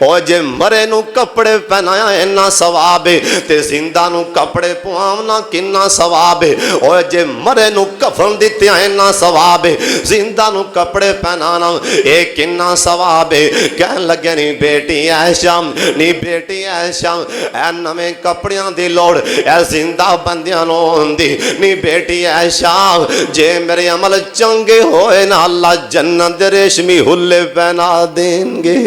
اور جے مرے نو کپڑے پہنایا اینا ثواب ہے تے زندہ نو کپڑے پواونا کنا ثواب ہے، اور جے مرے نو کفن دیتے اینا ثواب ہے، زندہ نو کپڑے پہنانا اے کنا ثواب ہے۔ کہن لگے نی بیٹی عائشہ نی بیٹی عائشہ اے نویں کپڑیاں دی لوڑ اے زندہ بندیاں نو ہوندی نی بیٹی عائشہ، جے میرے عمل چنگے ہوئے نا اللہ جنت ریشمی ہلے پہنا دیں گے۔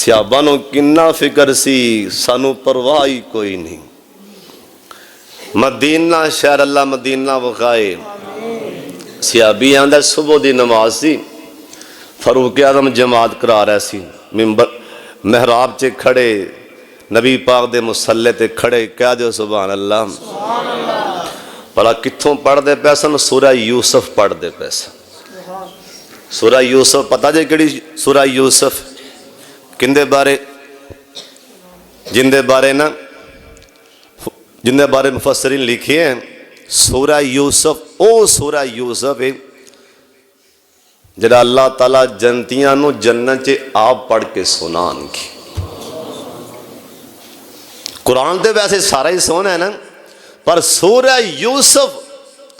صحابانوں کنا فکر سی، سانو پرواہی کوئی نہیں۔ مدینہ شہر اللہ مدینہ وخائے، صحابی آندہ صبح دی نماز سی، فاروق اعظم جماعت کرا رہے سی، منبر محراب چے کھڑے نبی پاک دے مصلی تے کھڑے کہہ دیو سبحان اللہ۔ بھلا کتھوں پڑھ دے پیسن؟ سورہ یوسف پڑھ دے پیسن۔ سورہ یوسف پتہ جے کیڑی سورہ یوسف کندے بارے؟ جندے بارے مفسرین لکھے ہیں سورہ یوسف او سورہ یوسف ہے جڑا اللہ تعالیٰ جنتیاں نو جنت چے آپ پڑھ کے سنان کی۔ قرآن دے ویسے سارا ہی سونا ہے نا، پر سورہ یوسف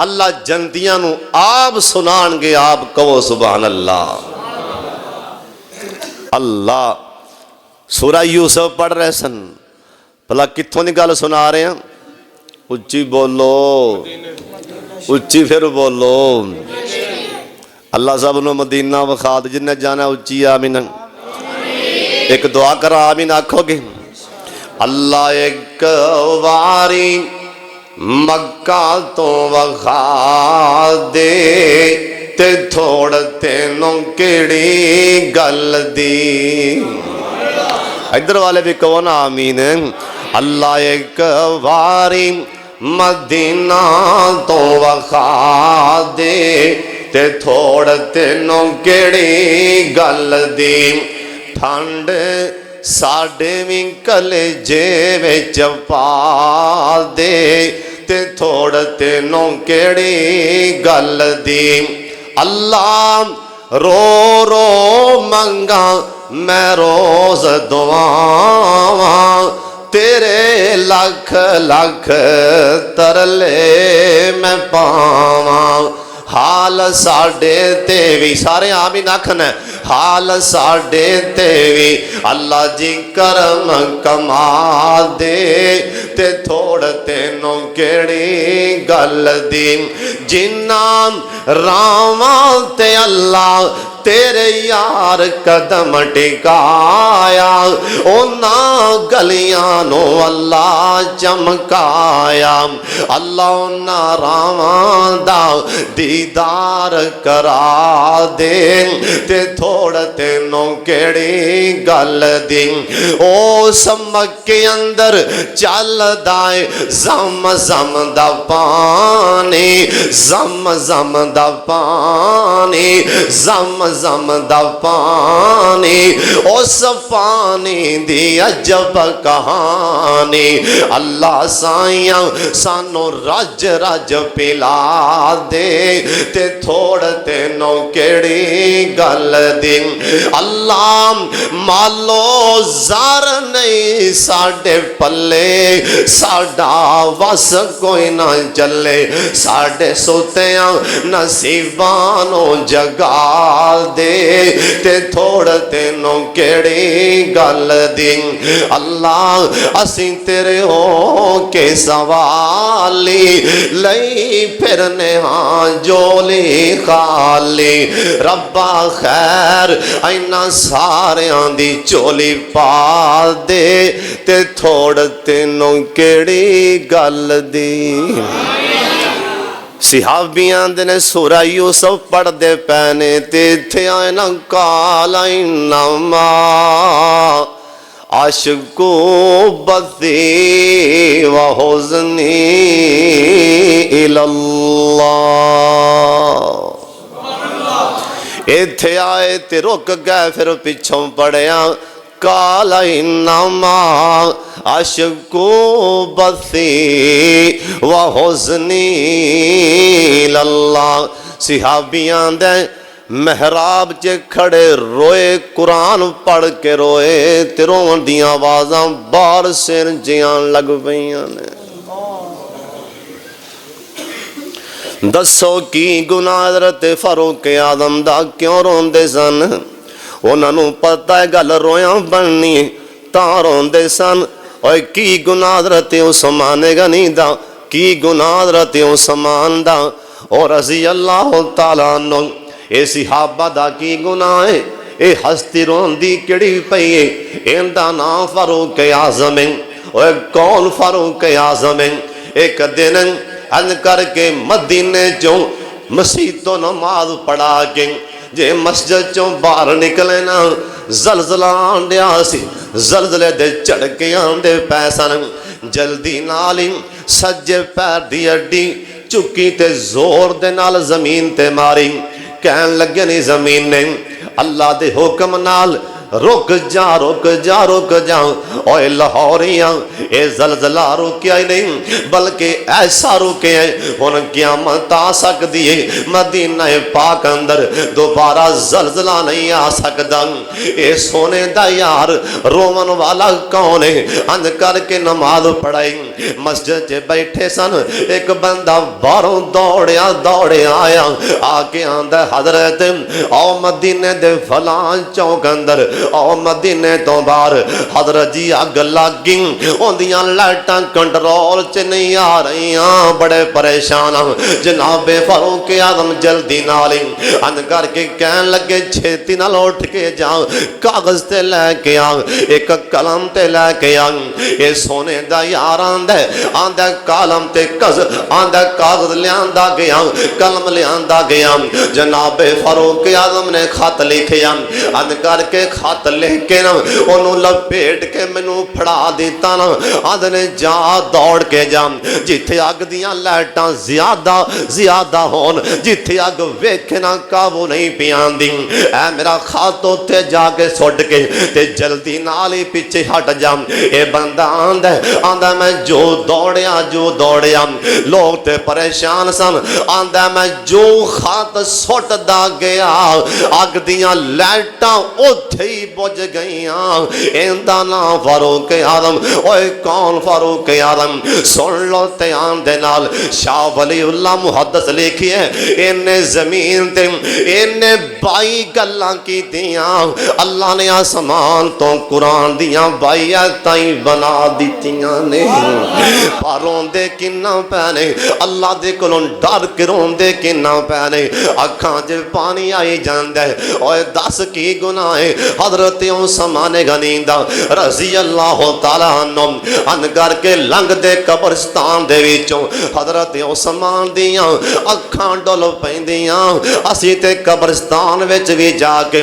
اللہ جنتیاں نو آپ سنان گے، آپ کہو سبحان اللہ۔ اللہ سورہ یوسف پڑھ رہے سن، بھلا کتھوں دی گل سنا رہے ہیں؟ اچھی بولو، اچھی پھر بولو۔ اللہ سب نو مدینہ وخاد جنہیں جانا اچھی آمین۔ ایک دعا کر آمین آکھو گے؟ اللہ ایک واری مکہ تو وخا دے تے تھوڑ تینوں کیڑی گل دی۔ ادھر والے بھی کہو نا آمین۔ اللہ ایک واری مدینہ تو وخا دے تے تھوڑ تینوں کیڑی گل دی، ٹھنڈ ساڑے بھی کلیجے وچ پا دے تے تھوڑ تینوں کیڑی گل دی۔ اللہ رو رو منگا میں روز دعاواں، تیرے لکھ لکھ ترلے میں پاواں، حال ساڑے تیوی سارے آمین آکھن ہے، حال ساڑے تیوی اللہ جی کرم کما دے تے تھوڑ تینوں کیڑی گل دی۔ جنام راواں تے اللہ تیرے یار قدم ٹکایا، اونا گلیاں نو اللہ چمکایا، اللہ اونا راواں دا دیدار کرا دے تے تھوڑ تینوں کیڑی گل دی۔ او سمک کے اندر چل دائے زم زم دا پانی، زم زم دا پانی زمزم دا پانی اس پانی دی عجب کہانی اللہ سائیاں سانو رج رج پلا دے تے تھوڑ تینوں کیڑی گل دی اللہ مالو زار نہیں ساڑے پلے ساڑا وس کوئی نہ چلے ساڑے سوتیاں نصیبانوں جگا دے تے تھوڑ تینوں کیڑی گل دی اللہ اسیں تیرے ہو کے سوالی لئی پھرنے ہاں جولی خالی ربا خیر اینا سارے آندھی چولی پا دے تے تھوڑ تینوں کیڑی گل دی صحابیاں دنے سورہ یوسف پڑھ دے پینے تے تھے آئینا کالا انما عاشقو بثی و حزنی الاللہ ایتھے آئے تے رک گئے پھر پچھوں پڑھیا کالا انما عاشقو بثی و حزنی الاللہ صحابیاں دے محراب چے کھڑے روئے قرآن پڑھ کے روئے تیروں دیاں آوازاں بار سر جیاں لگ پئیاں نے دسو کی گناہ حضرت فاروق اعظم دا کیوں روندے سن انہاں نوں پتہ ہے گل رویاں بننی تاں روندے سن اور کی گناہ حضرت عثمان غنی دا کی گناہ حضرت عثمان دا اور رضی اللہ تعالیٰ عنہ اے صحابہ دا کی گناہ ہے اے ہستی روندی کڑی پئیے ایندا نام فاروق اعظم ہے اور کون فاروق اعظم ہے ایک دن ہن کر کے مدینے چوں مسجد تو نماز پڑھا کے جے مسجد چوں باہر نکلے نا زلزلہ آنڈیا سی زلزلے دے چڑھ کے آندے پیسن جلدی نالی سجے پیر دی اڈی چکی تے زور دے نال زمین تے ماری کہن لگے نہیں زمین نے اللہ دے حکم نال رک جا رک جا رک جا اوے لاہوریاں اے زلزلہ رکیا ہی نہیں بلکہ ایسا رکے ہیں ہن قیامت آ سکتی ہے مدینہ پاک اندر دوبارہ زلزلہ نہیں آ سکتا اے سونے دا یار رومن والا کون ہے اند کر کے نماز پڑھائی مسجد چے بیٹھے سن ایک بندہ باہروں دوڑے آیا آ کے آندا حضرت او مدینے دے فلان چوک اندر او مدینے تو باہر حضرت جی اگ لگی اوندیاں لائٹاں کنٹرول چ نہیں آ رہیاں بڑے پریشان جناب فاروق اعظم جلدی نال ان کر کے کہن لگے چھتی نال اٹھ کے جا کاغذ تے لے کے آ ایک قلم تے لے کے آ اے سونے دا یار آندا قلم تے کاغذ لیاندا گیا قلم لیاندا گیا جناب فاروق اعظم نے خط لکھیا ان کر کے خط لکھ کے نا انہوں لپیٹ کے منوں پھڑا دیتا نا آدھنے جا دوڑ کے جا جتھے آگ دیاں لائٹاں زیادہ ہون جتھے آگ ویکھنا قابو نہیں پیان دی اے میرا خاتو تے جا کے سوڑ کے تے جلدی نالی پیچھے ہٹ جا اے بندہ آندہ میں جو دوڑیا لوگ تے پریشان سن آندہ میں جو خات سوٹ دا گیا آگ دیاں لائٹاں اتھے ہی بوجھ گئیاں ایندہ نا فاروق اعظم اوے کون فاروق اعظم سن لو تے آندے نال شاہ ولی اللہ محدث لکھی ہے انہیں زمین تے انہیں 22 گلاں کی دیاں اللہ نے آسمان تو قرآن دیاں 22 آیتیں بنا دیتیاں نے پاروں دے کنہ پہنے اللہ دے کلوں ڈر کروں دے کنہ پہنے اکھاں جے پانی آئی جاندے اوے 10 کی گناہ حضرت عثمان غنی دا رضی اللہ تعالیٰ عنہ ان کر کے لنگ دے قبرستان دے وچوں حضرت عثمان دیاں اکھاں ڈول پیندیاں اسی تے قبرستان وچ بھی جا کے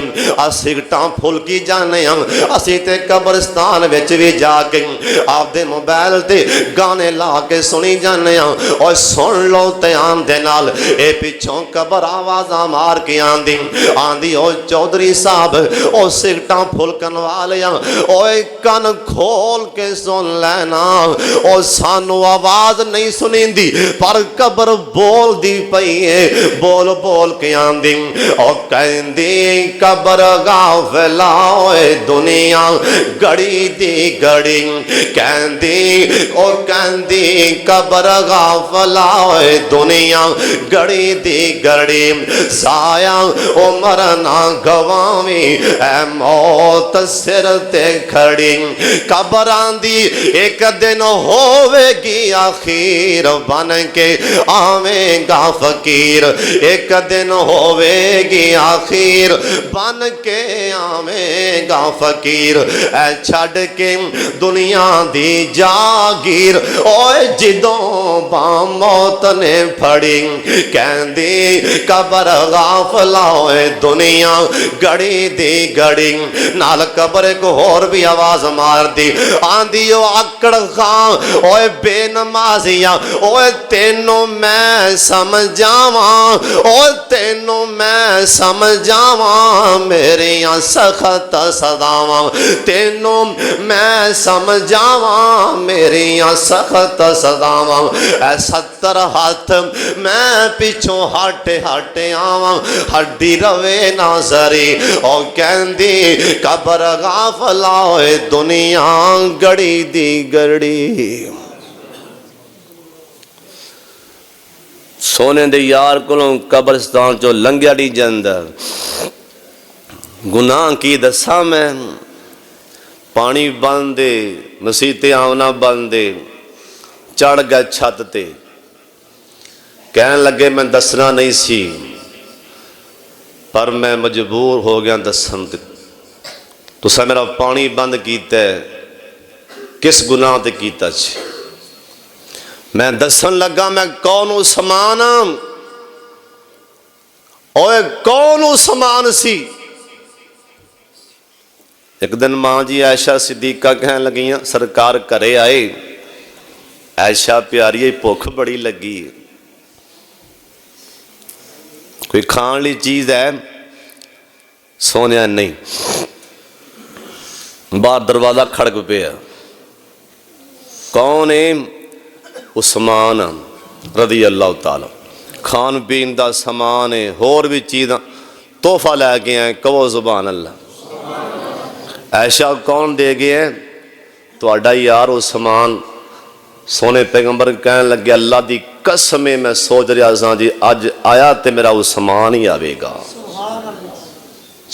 سگٹاں پھلکی جانے ہاں اسی تے قبرستان وچ بھی جا کے آپ دے موبائل تے گانے لا کے سنی جانے ہاں اور سن لو تے آن دے نال اے پچھوں قبر آوازاں مار کے آندی او چودھری صاحب او سگٹاں پھلکن والیاں اوے کن کھول کے سن لینا او سانو آواز نہیں سنیں دی پر قبر بول دی پئیے بول بول کے آندی او کہندی قبر غافلا اوے دنیا گڑی دی گڑی کہندی قبر غافلا اوے دنیا گڑی دی گڑی ضائع عمر نہ گوامی اے موت سر تے کھڑی قبر آندی ایک دن ہوے گی آخیر بن کے آویں گا فقیر ایک دن ہوے گی آخیر بن کے آویں گا فقیر اے چھڑ کے دنیا دی جاگیر اوے جدوں بام موت نے پھڑی کہندی قبر غافلا ہوئے دنیا گڑی دی گڑی نال قبر کو اور بھی آواز مار دی آندی او اکڑ خان اوے بے نمازیاں اوے تینوں میں سمجھاواں اوے تینوں میں سمجھاواں میریاں سخت صداواں تینوں میں سمجھاواں میریاں سخت صداواں اے 70 ہاتھ میں پیچھوں ہاٹے ہاٹے آواں ہڈی روے ناظری او کہندی قبر غافلا ہوئے دنیا گڑی دی گڑی سونے دے یار کلوں قبرستان چو لنگیا ڈی جندر گناہ کی دسا میں پانی بندے مسیتے آونا بندے چڑھ گئے چھت تے کہنے لگے میں دسنا نہیں سی پر میں مجبور ہو گیا دسن تو سا میرا پانی بند کیتا ہے کس گناہ تے کیتا چھے میں دسن لگا میں کونوں سمانا اوے کونوں سمان سی ایک دن ماں جی عائشہ صدیقہ کہنے لگیاں سرکار کرے آئے عائشہ پیاری بھوک بڑی لگی کوئی کھان لی چیز ہے سونیا نہیں باہر دروازہ کھڑک پیا کون ہے عثمان رضی اللہ تعالی کھان پین دا سامان ہے اور بھی چیزاں تحفہ لے گئے ہیں کہو سبحان اللہ عائشہ کون دے گئے ہیں تو اڈا یار عثمان سونے پیغمبر کہنے لگے اللہ دی قسمیں میں سوچ رہا ہاں جی اج آیا تے میرا عثمان ہی آوے گا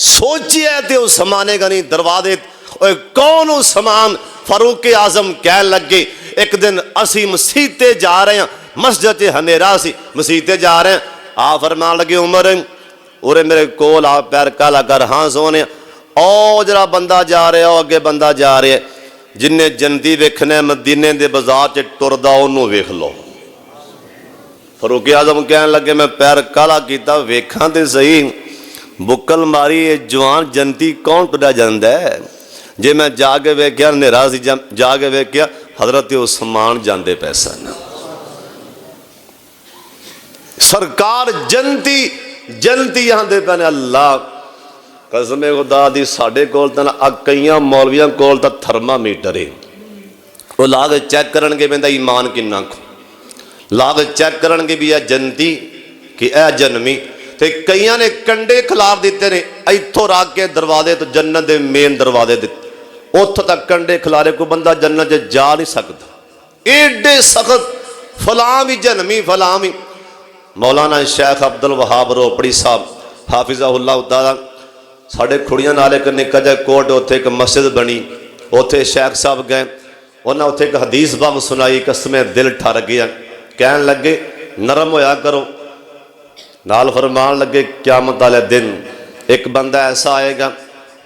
سوچی ہے تے عثمان غنی دروازے کون عثمان فاروق اعظم کہنے لگے ایک دن اسی مسیتے جا رہے ہیں مسجد ہنیرا سی مسیتے جا رہے ہیں آپ فرمان لگے عمر اورے میرے کول آپ پیر کالا کر ہاں سونے او جرا بندہ جا رہے ہو اگے بندہ جا رہے جن نے جنتی ویکھنے مدینے دے بازار چ ٹردا انہوں ویکھ لو فاروق اعظم کہنے لگے میں پیر کالا کیتا ویکھاں تے صحیح بکل ماری جوان جنتی کون ٹرا جاندا ہے جے میں جا کے ویکھیا نیرا سی جا کے ویکھیا حضرت عثمان جاندے پیسہ نہ سرکار جنتی یہاں دے پہنے اللہ قسم خدا دی ساڑھے کول تا کئیاں مولویاں کول تا تھرمامیٹر ہے وہ لاغ چیک کرن کے بندہ ایمان کی ناکھو لاغ چیک کرن کے بھی اے جنتی کہ اے جنمی تے کئیاں نے کنڈے خلاف دیتے نے ایتھو راک کے دروازے تو جنت دے مین دروازے دیتے اتھو تک کنڈے کھلارے کو بندہ جنت جے جا نہیں سکتا ایڈے سخت فلاں بھی جنمی فلاں بھی مولانا شیخ عبدالوہاب روپڑی صاحب حافظہ اللہ تعالیٰ ساڑھے کھڑیاں نالے کرنے کجا کوٹ ہوتے ایک مسجد بنی ہوتے شیخ صاحب گئے انہاں ہوتے ایک حدیث بام سنائی قسمیں دل ٹھار گیا کہنے لگے نرم ہویا کرو نال فرمان لگے قیامت والے دن ایک بندہ ایسا آئے گا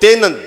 3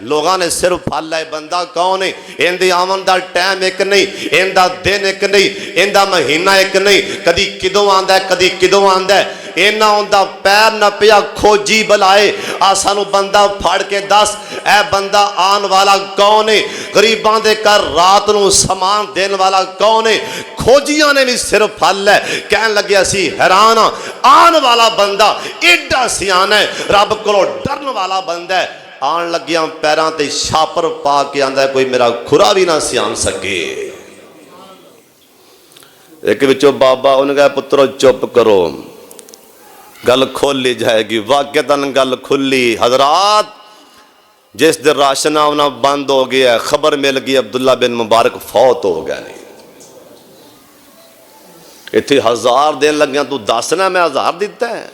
لوگاں نے صرف پھل ہے بندہ کون ہے اندے آمن دا ٹائم ایک نہیں اندہ دن ایک نہیں اندہ مہینہ ایک نہیں کدی کدوں آندہ ہے کدی کدوں آندہ ہے اینا اندہ پیر نہ پیا کھوجی بلائے آسانو بندہ پھاڑ کے دس اے بندہ آن والا کون ہے غریباں دے کر رات نو سامان دین والا کون ہے کھوجیاں نے بھی صرف پھل ہے کہن لگے اسی حیران آن والا بندہ ایڈا سیان ہے رب کو ڈرن والا بندہ ہے آن لگیاں پیران تے شاپر پا کے آندہ ہے کوئی میرا کھرا بھی نہ سیان سکے ایک بچو بابا انہوں نے کہا پترو چپ کرو گل کھول لی جائے گی واقعتاً گل کھلی حضرات جس دن راشن آنا بند ہو گیا ہے خبر مل گئی عبداللہ بن مبارک فوت ہو گیا نہیں اتھی 1000 دن لگیاں تو دسنا میں 1000 دیتا ہے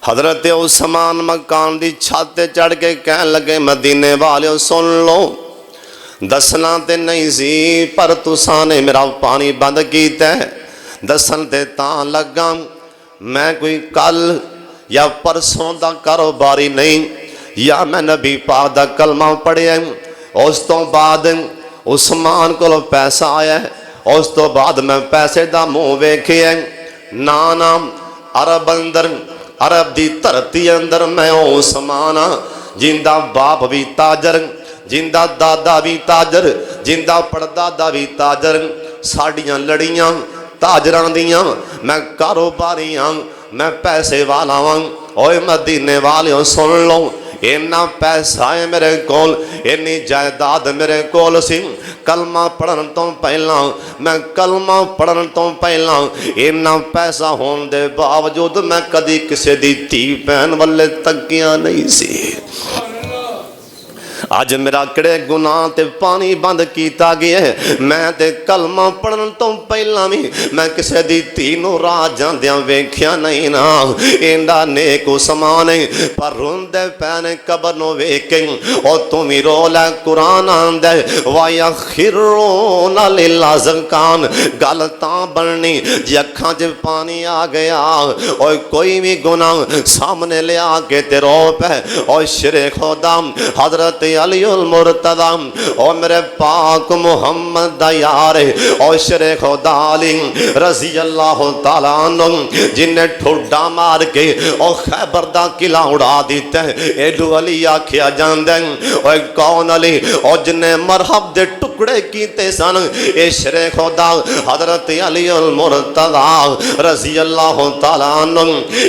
حضرت عثمان مکان دی چھاتے چڑھ کے کہن لگے مدینے والے سن لو دسنا تے نہیں سی پر تساں نے میرا پانی بند کیتا ہے دسن تے تاں لگا میں کوئی کل یا پرسوں دا کاروباری نہیں یا میں نبی پاک دا کلمہ پڑھیا اس تو بعد عثمان کو پیسہ آیا ہے اس تو بعد میں پیسے دا منہ ویکھے نانا عرب اندر عرب دی دھرتی اندر میں عثمان جندہ باپ بھی تاجر جندہ دادا بھی تاجر جندہ پردادا بھی تاجر ساڑیاں لڑیاں تاجران دیاں میں کاروباری ہاں میں پیسے والا ہاں اوے مدینے والے سن لو اینا پیسہ ہے میرے کول اینی جائیداد میرے کول سی کلمہ پڑھن تو پہلا میں کلمہ پڑھن تو پہلا اینا پیسہ ہون دے باوجود میں کدی کسے دی تھی پہن والے تکیاں نہیں سی آج میرا کڑے گناہ تے پانی بند کیتا گیا ہے میں تے کلمہ پڑھن تو پہلا میں کسے دی تینوں راہ جاندیاں ویکھیا نہیں نا اینڈا نیکو سمانے پر روندے پینے قبرنو ویکھیں اور تمہیں رولا قرآن آندے وَيَخِرُّونَ لِلْعَذْقَانِ گلتاں بڑھنی جی اکھاں جب پانی آ گیا اور کوئی بھی گناہ سامنے لے آگے تے رو پہ اور شرک خدا حضرت علی المرتضی اور میرے پاک محمد یار اور شرک خدا علی رضی اللہ تعالیٰ عنہ جن نے ٹھوڑا مار کے اور خیبر دا قلعہ اڑا دیتے ہیں ایڈو علی آکھیا جان دیں اور کون علی اور جن نے مرحب دے ٹکڑے کیتے سن اے شرک خدا حضرت علی المرتضی رضی اللہ تعالیٰ عنہ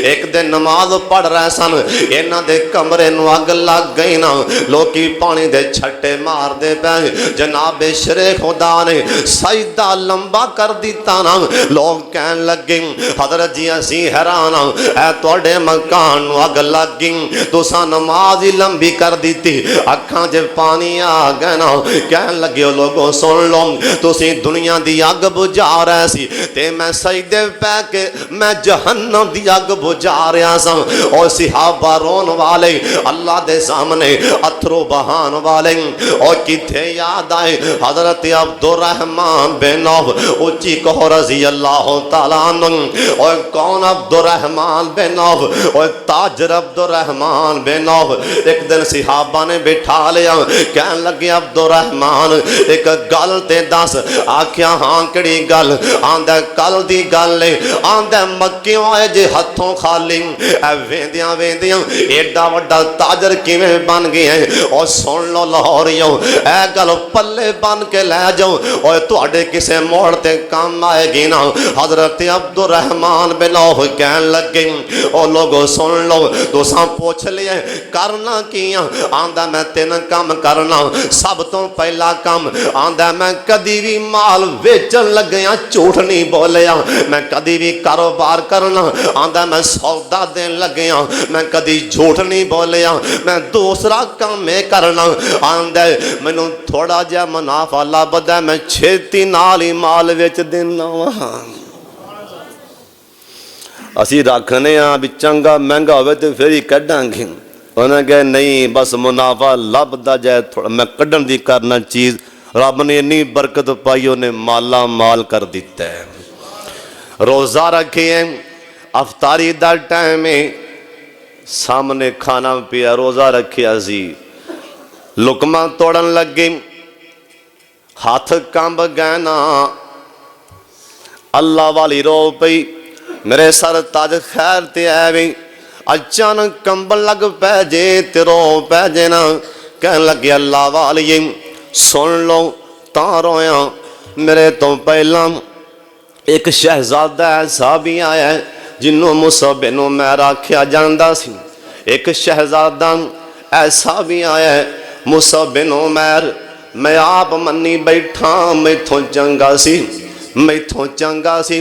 ایک دن نماز پڑھ رہے سن اینا دے کمرے نو اگ لگ گئی نا لوکی پانی دے چھٹے مار دے پہ جناب شرک خدا نے سجدہ لمبا کر دیتا نا لوگ کہن لگیں حضرت جی اسی حیران اے توڑے مکان نو اگ لگیں تو سا نماز ہی لمبی کر دیتی اکھاں جب پانی آ گئے نا کہن لگے لوگوں سن لو تو سی دنیا دی اگ بجھا رہے سی تے میں سجدے پہ کے میں جہنم دی اگ بجھا رہا سا اور صحابہ رون والے اللہ دے سامنے اتھرو بہان والے اور کتھے یاد آئے حضرت عبدالرحمن بن عوف اچھی کہو رضی اللہ تعالیٰ عنہ اور کون عبدالرحمن بن عوف اور تاجر عبدالرحمن بن عوف ایک دن صحابہ نے بٹھا لیا کہن لگے عبدالرحمن ایک گل تے دس آکھیا ہاں کڑی گل آندہ کل دی گل لے آندہ مکیوں آئے جے ہتھوں خالی اے ویندیاں ویندیاں ایڈا وڈا تاجر کیویں بن گئے ہیں اور سن لو لاہوریوں اے گل پلے بن کے لے جاؤ اور تواڈے کسے موڑ تے کام آئے گی نا حضرت عبدالرحمن بن عوف کہن لگے او لوگو سن لو تو ساں پوچھ لیے کرنا کیاں آندہ میں 3 کام کرنا سب تو پہلا کام آندہ میں کدی بھی مال ویچن لگیاں جھوٹ نہیں بولیا میں کدی بھی کاروبار کرنا آندہ میں سودا دین لگیاں میں کدی جھوٹ نہیں بولیا میں دوسرا کام میں کرنا آندہ میں نو تھوڑا جا منافع لبدا میں چھتی نالی مال ویچ دینا وہاں اسی رکھنے ہاں بھی چنگا مہنگا ہوئے تو پھر ہی کڈاں گے انہوں نے کہا نہیں بس منافع لبدا جائے تھوڑا میں کڈن دی کرنا چیز رب نے انی برکت پائی انہیں مالا مال کر دیتا ہے روزہ رکھے ہیں افطاری دا ٹائم میں سامنے کھانا پیا روزہ رکھے ازی لقمہ توڑن لگے ہاتھ کمب گئے نا اللہ والی رو پئی میرے سر تاج خیر تے آویں اچانک کمبن لگ پہ جے تے رو پہ جے نا کہن لگے اللہ والی سن لو تاں رویا میرے تو پہلا ایک شہزادہ ایسا بھی آیا ہے جنہوں مصعب بن عمیر آکھیا جاندہ سی ایک شہزادہ ایسا بھی آیا ہے مصعب بن عمیر میں آپ منی بیٹھا میں تھوں چنگا سی میں تھوں چنگا سی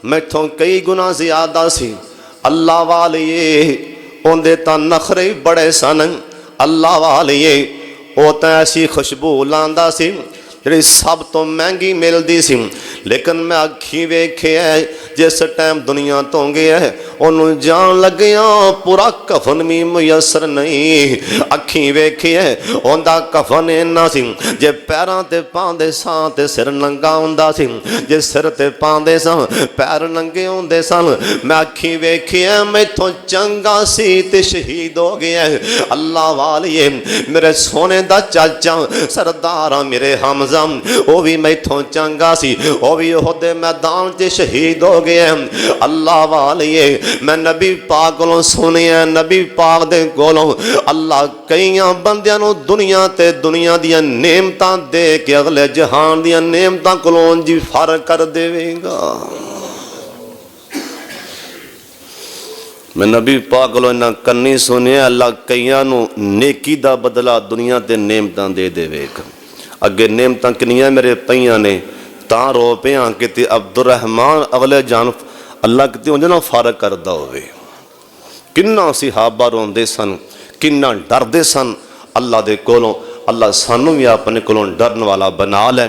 میں تھوں کئی گناہ زیادہ سی اللہ والیے ان دیتا نخرے بڑے سن اللہ والیے او تا ایسی خوشبو لاندہ سی جڑی سب تو مہنگی مل دی سی لیکن میں اکھی ویکھے ہے جس ٹائم دنیا تو گیا ہے انہوں جان لگیاں پورا کفن بھی میسر نہیں اکھی ویکھے ہے اندہ کفن اینا سی جے پیران تے پاندے سان تے سر ننگا ہوندہ سی جے سر تے پاندے سان پیر ننگے ہوندے سان میں اکھی ویکھے ہے میں تو چنگا سی تے شہید ہو گیا ہے اللہ والیے میرے سونے دا چاچا سردارہ میرے حمزہ وہ بھی میں تھوں چنگا سی وہ بھی عہدے میدان تے شہید ہو گئے ہیں اللہ والیے میں نبی پاک کو سنی ہے نبی پاک دے کولوں اللہ کئیاں بندیاں نو دنیا تے دنیا دیا نعمتاں دے کے اگلے جہان دیا نعمتاں کولوں جی فر کر دے گا میں نبی پاک کو انہاں کنی سنی ہے اللہ کئیاں نو نیکی دا بدلہ دنیا تے نعمتاں دے دے گا اگے نعمتاں کنیاں میرے پئیاں نے تاں رو پیاں کتے عبدالرحمن اگلے جان اللہ کتے ہوں جنا فارغ کردہ ہوئے کنہ صحابہ روندے سن کنہ ڈر دے سن اللہ دے کولوں اللہ سانوں یا اپنے کولوں ڈرن والا بنا لیں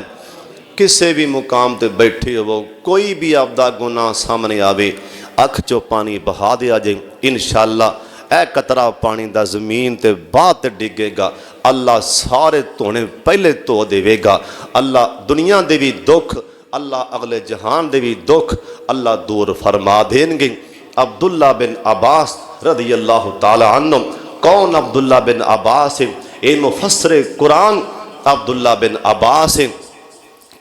کسے بھی مقام تے بیٹھے ہو کوئی بھی عبدہ گناہ سامنے آوے اکھ چو پانی بہا دیا جائیں انشاءاللہ اے قطرہ پانی دا زمین تے بات ڈگے گا اللہ سارے تونے پہلے تو دے گا اللہ دنیا دے بھی دکھ اللہ اگلے جہان دے بھی دکھ اللہ دور فرما دیں گے عبداللہ بن عباس رضی اللہ تعالی عنہ کون عبداللہ بن عباس اے مفسر قرآن عبداللہ بن عباس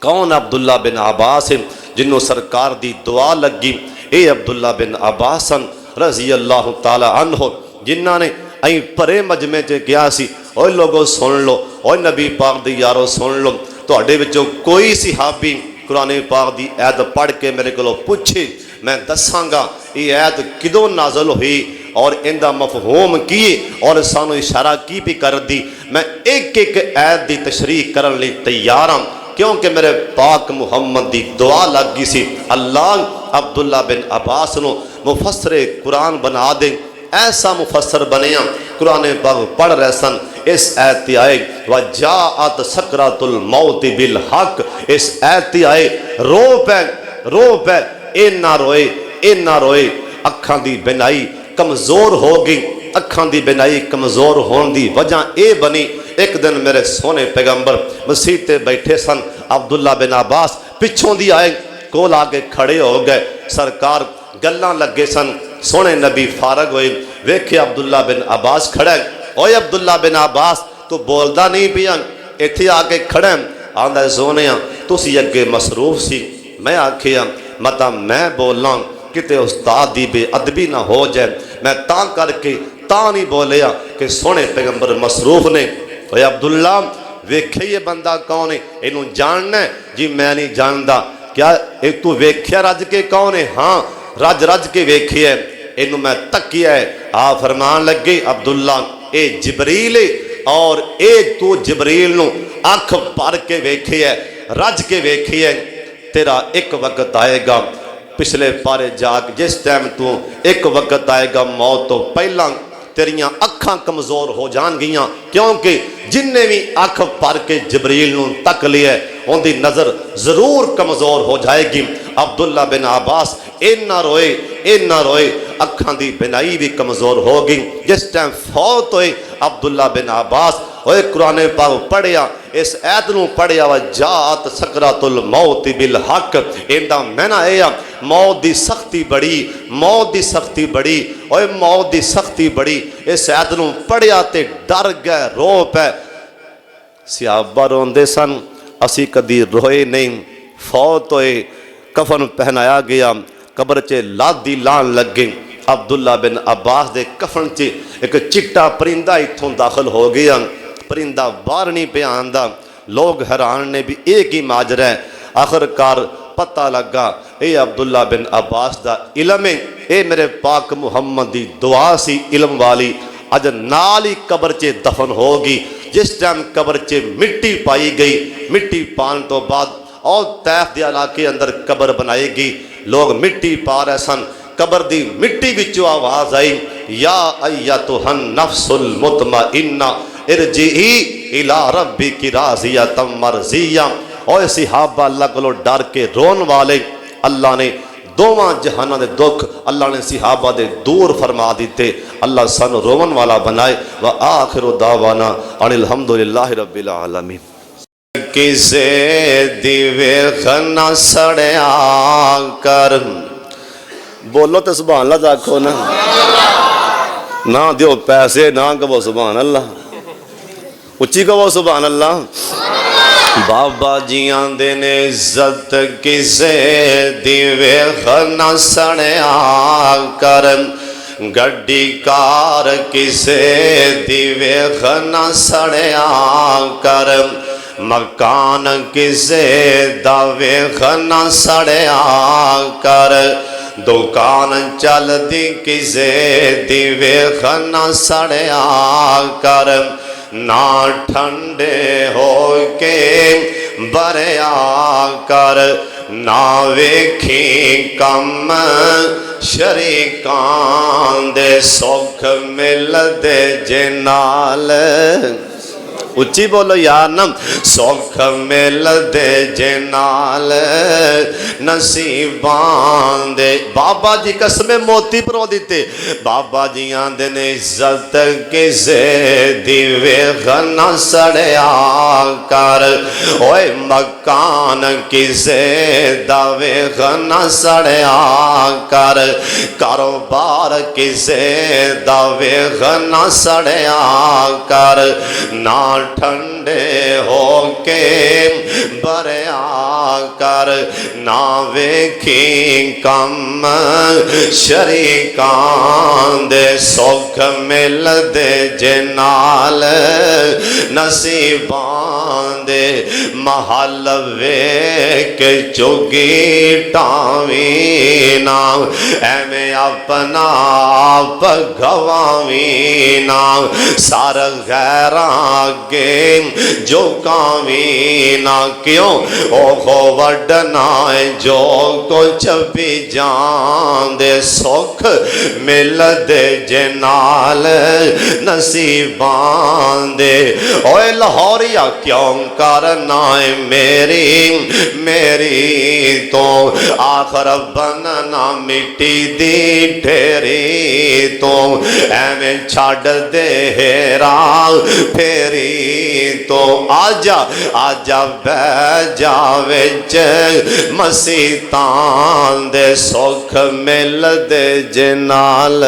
کون عبداللہ بن عباس جنہوں سرکار دی دعا لگی اے عبداللہ بن عباس رضی اللہ تعالی عنہ جنہاں نے این پرے مجمع چے کیا سی اوہ لوگوں سن لو اوہ نبی پاک دی یارو سن لو تو اڈے بچوں کوئی صحابی قرآن پاک دی عید پڑھ کے میرے کو پوچھے میں دساں گا یہ عید کدوں نازل ہوئی اور اندہ مفہوم کیے اور سانو اشارہ کی بھی کر دی میں ایک ایک عید دی تشریح کرن لی تیاراں کیونکہ میرے پاک محمد دی دعا لگی سی اللہ عبداللہ بن عباس نو مفسر قرآن بنا دیں ایسا مفسر بنیاں قرآن پاک پڑھ رہے سن اس آیت آئے وَجَاءَتْ سَكْرَةُ الْمَوْتِ بِالْحَقِّ اس آیت آئے رو پہ اے نہ روئے اکھاں دی بنائی کمزور ہوگی اکھاں دی بنائی کمزور ہون دی وجہ اے بنی ایک دن میرے سونے پیغمبر مسیح تے بیٹھے سن عبداللہ بن عباس پچھوں دی آئے کول آگے کھڑے ہو گئے سرکار گلاں لگے سن سونے نبی فارغ ہوئے ویکھے عبداللہ بن عباس کھڑے اوے عبداللہ بن عباس تو بولدا نہیں پیا ایتھے آگے کھڑے آندا سونےاں تسی اگے مصروف سی میں آکھیا متا میں بولاں کتے استاد دی بے ادبی نہ ہو جائے میں تاں کر کے تاں نہیں بولیا کہ سونے پیغمبر مصروف نے اوے عبداللہ ویکھے یہ بندہ کون ہے انہوں جاننا ہے جی میں نہیں جاندا کیا ایک تو ویکھیا رج کے کون ہے ہاں رج کے ویکھی ہے انہوں میں تکیا ہے آپ فرمان لگ گئی عبداللہ اے جبریل اور اے تو جبریل نو آنکھ پار کے ویکھی ہے رج کے ویکھی ہے تیرا ایک وقت آئے گا پچھلے پارے جاگ جس ٹائم تو ایک وقت آئے گا موت تو پہلا تیریاں اکھاں کمزور ہو جان گیاں کیونکہ جن نے بھی آنکھ پار کے جبریل نو تک لیا ہے ان دی نظر ضرور کمزور ہو جائے گی عبداللہ بن عباس اے نہ روئے اکھاں دی بنائی بھی کمزور ہوگی جس ٹائم فوت ہوئے عبداللہ بن عباس اوے قرآن پاک پڑھیا اس آیت نو پڑھیا وجاءت سکرۃ الموت بالحق ایندا میں نہ ایا موت دی سختی بڑی اوے موت دی سختی بڑی اس آیت نو پڑھیا تے ڈر گئے رو پے صحابہ روندے سن، اسی کدی روئے نہیں. فوت ہوئے، کفن پہنایا گیا، قبر چ لادی لان لگے. عبداللہ بن عباس دے کفن چ ایک چٹا پرندہ اتھوں داخل ہو گیا. پرندہ باہر نہیں پہ آندا. لوگ حیران نے بھی ایک ہی ماجرا ہے. آخرکار پتہ لگا اے عبداللہ بن عباس دا علم ہے، اے میرے پاک محمد دی دعا سی علم والی. اج نال ہی قبر چ دفن ہوگی. جس ٹائم قبر چ مٹی پائی گئی، مٹی پان تو بعد اور طیف دے علاقے اندر قبر بنائی گئی. لوگ مٹی پا رہے سن. قبر دی مٹی وچوں آواز آئی، یا ایتھا النفس المطمئنہ ارجعی الی ربک راضیۃ مرضیہ. اوے صحابہ اللہ کو ڈر کے رون والے، اللہ نے دوواں جہاناں دے دکھ اللہ نے صحابہ دے دور فرما دیتے. اللہ سن رون والا بنائے. وآخر دعوانا ان الحمدللہ رب العالمین. کسے دیوے خنا سڑیا کر، بولو تو سبحان اللہ جاکھو نا. نہ دیو پیسے نہ کہو سبحان اللہ، اچھی کہو سبحان اللہ. بابا جیاں دے نے عزت کسے دیوے خنا سڑیا کر، گڈی کار کسے دیوے خنا سڑیا کر، مکان کسے داوے خنا سڑیا کر، دکان چل دی کسے دیوے خنا سڑیا کر، نہ ٹھنڈے ہو کے بریا کر، نہ ویکھی کم شریکان دے سکھ مل دے جنال. اچھی بولو یار نا. سکھ مل دے جنال نصیبان دے. بابا جی قسم موتی پرو دیتے. بابا جی آندے نے عزت کسے دیوے خنا سڑیا کر، اوے مکان کسے داوے خنا سڑیا کر، کاروبار کسے داوے خنا سڑیا کر، نہ ٹھنڈے ہو کے بریا کر، نہ ویکھی کم شریکان دے سکھ مل دے جنال نصیبان دے. محل ویک چگی ٹاویں نا، ایویں اپنا آپ گواویں نا، سار غیراں گے جو کاویں نا. کیوں اوہو وڈنا جو کچھ بھی جان دے سکھ مل دے جنال نصیبان دے. اوے لاہوریا کیوں کرنا میری تو آخر بننا مٹی دی ٹھیری تو، ایویں چھڈ دے ہیرا پھیری تو، آجا آجا بہ جا وچ مسیتان دے سکھ مل دے جنال.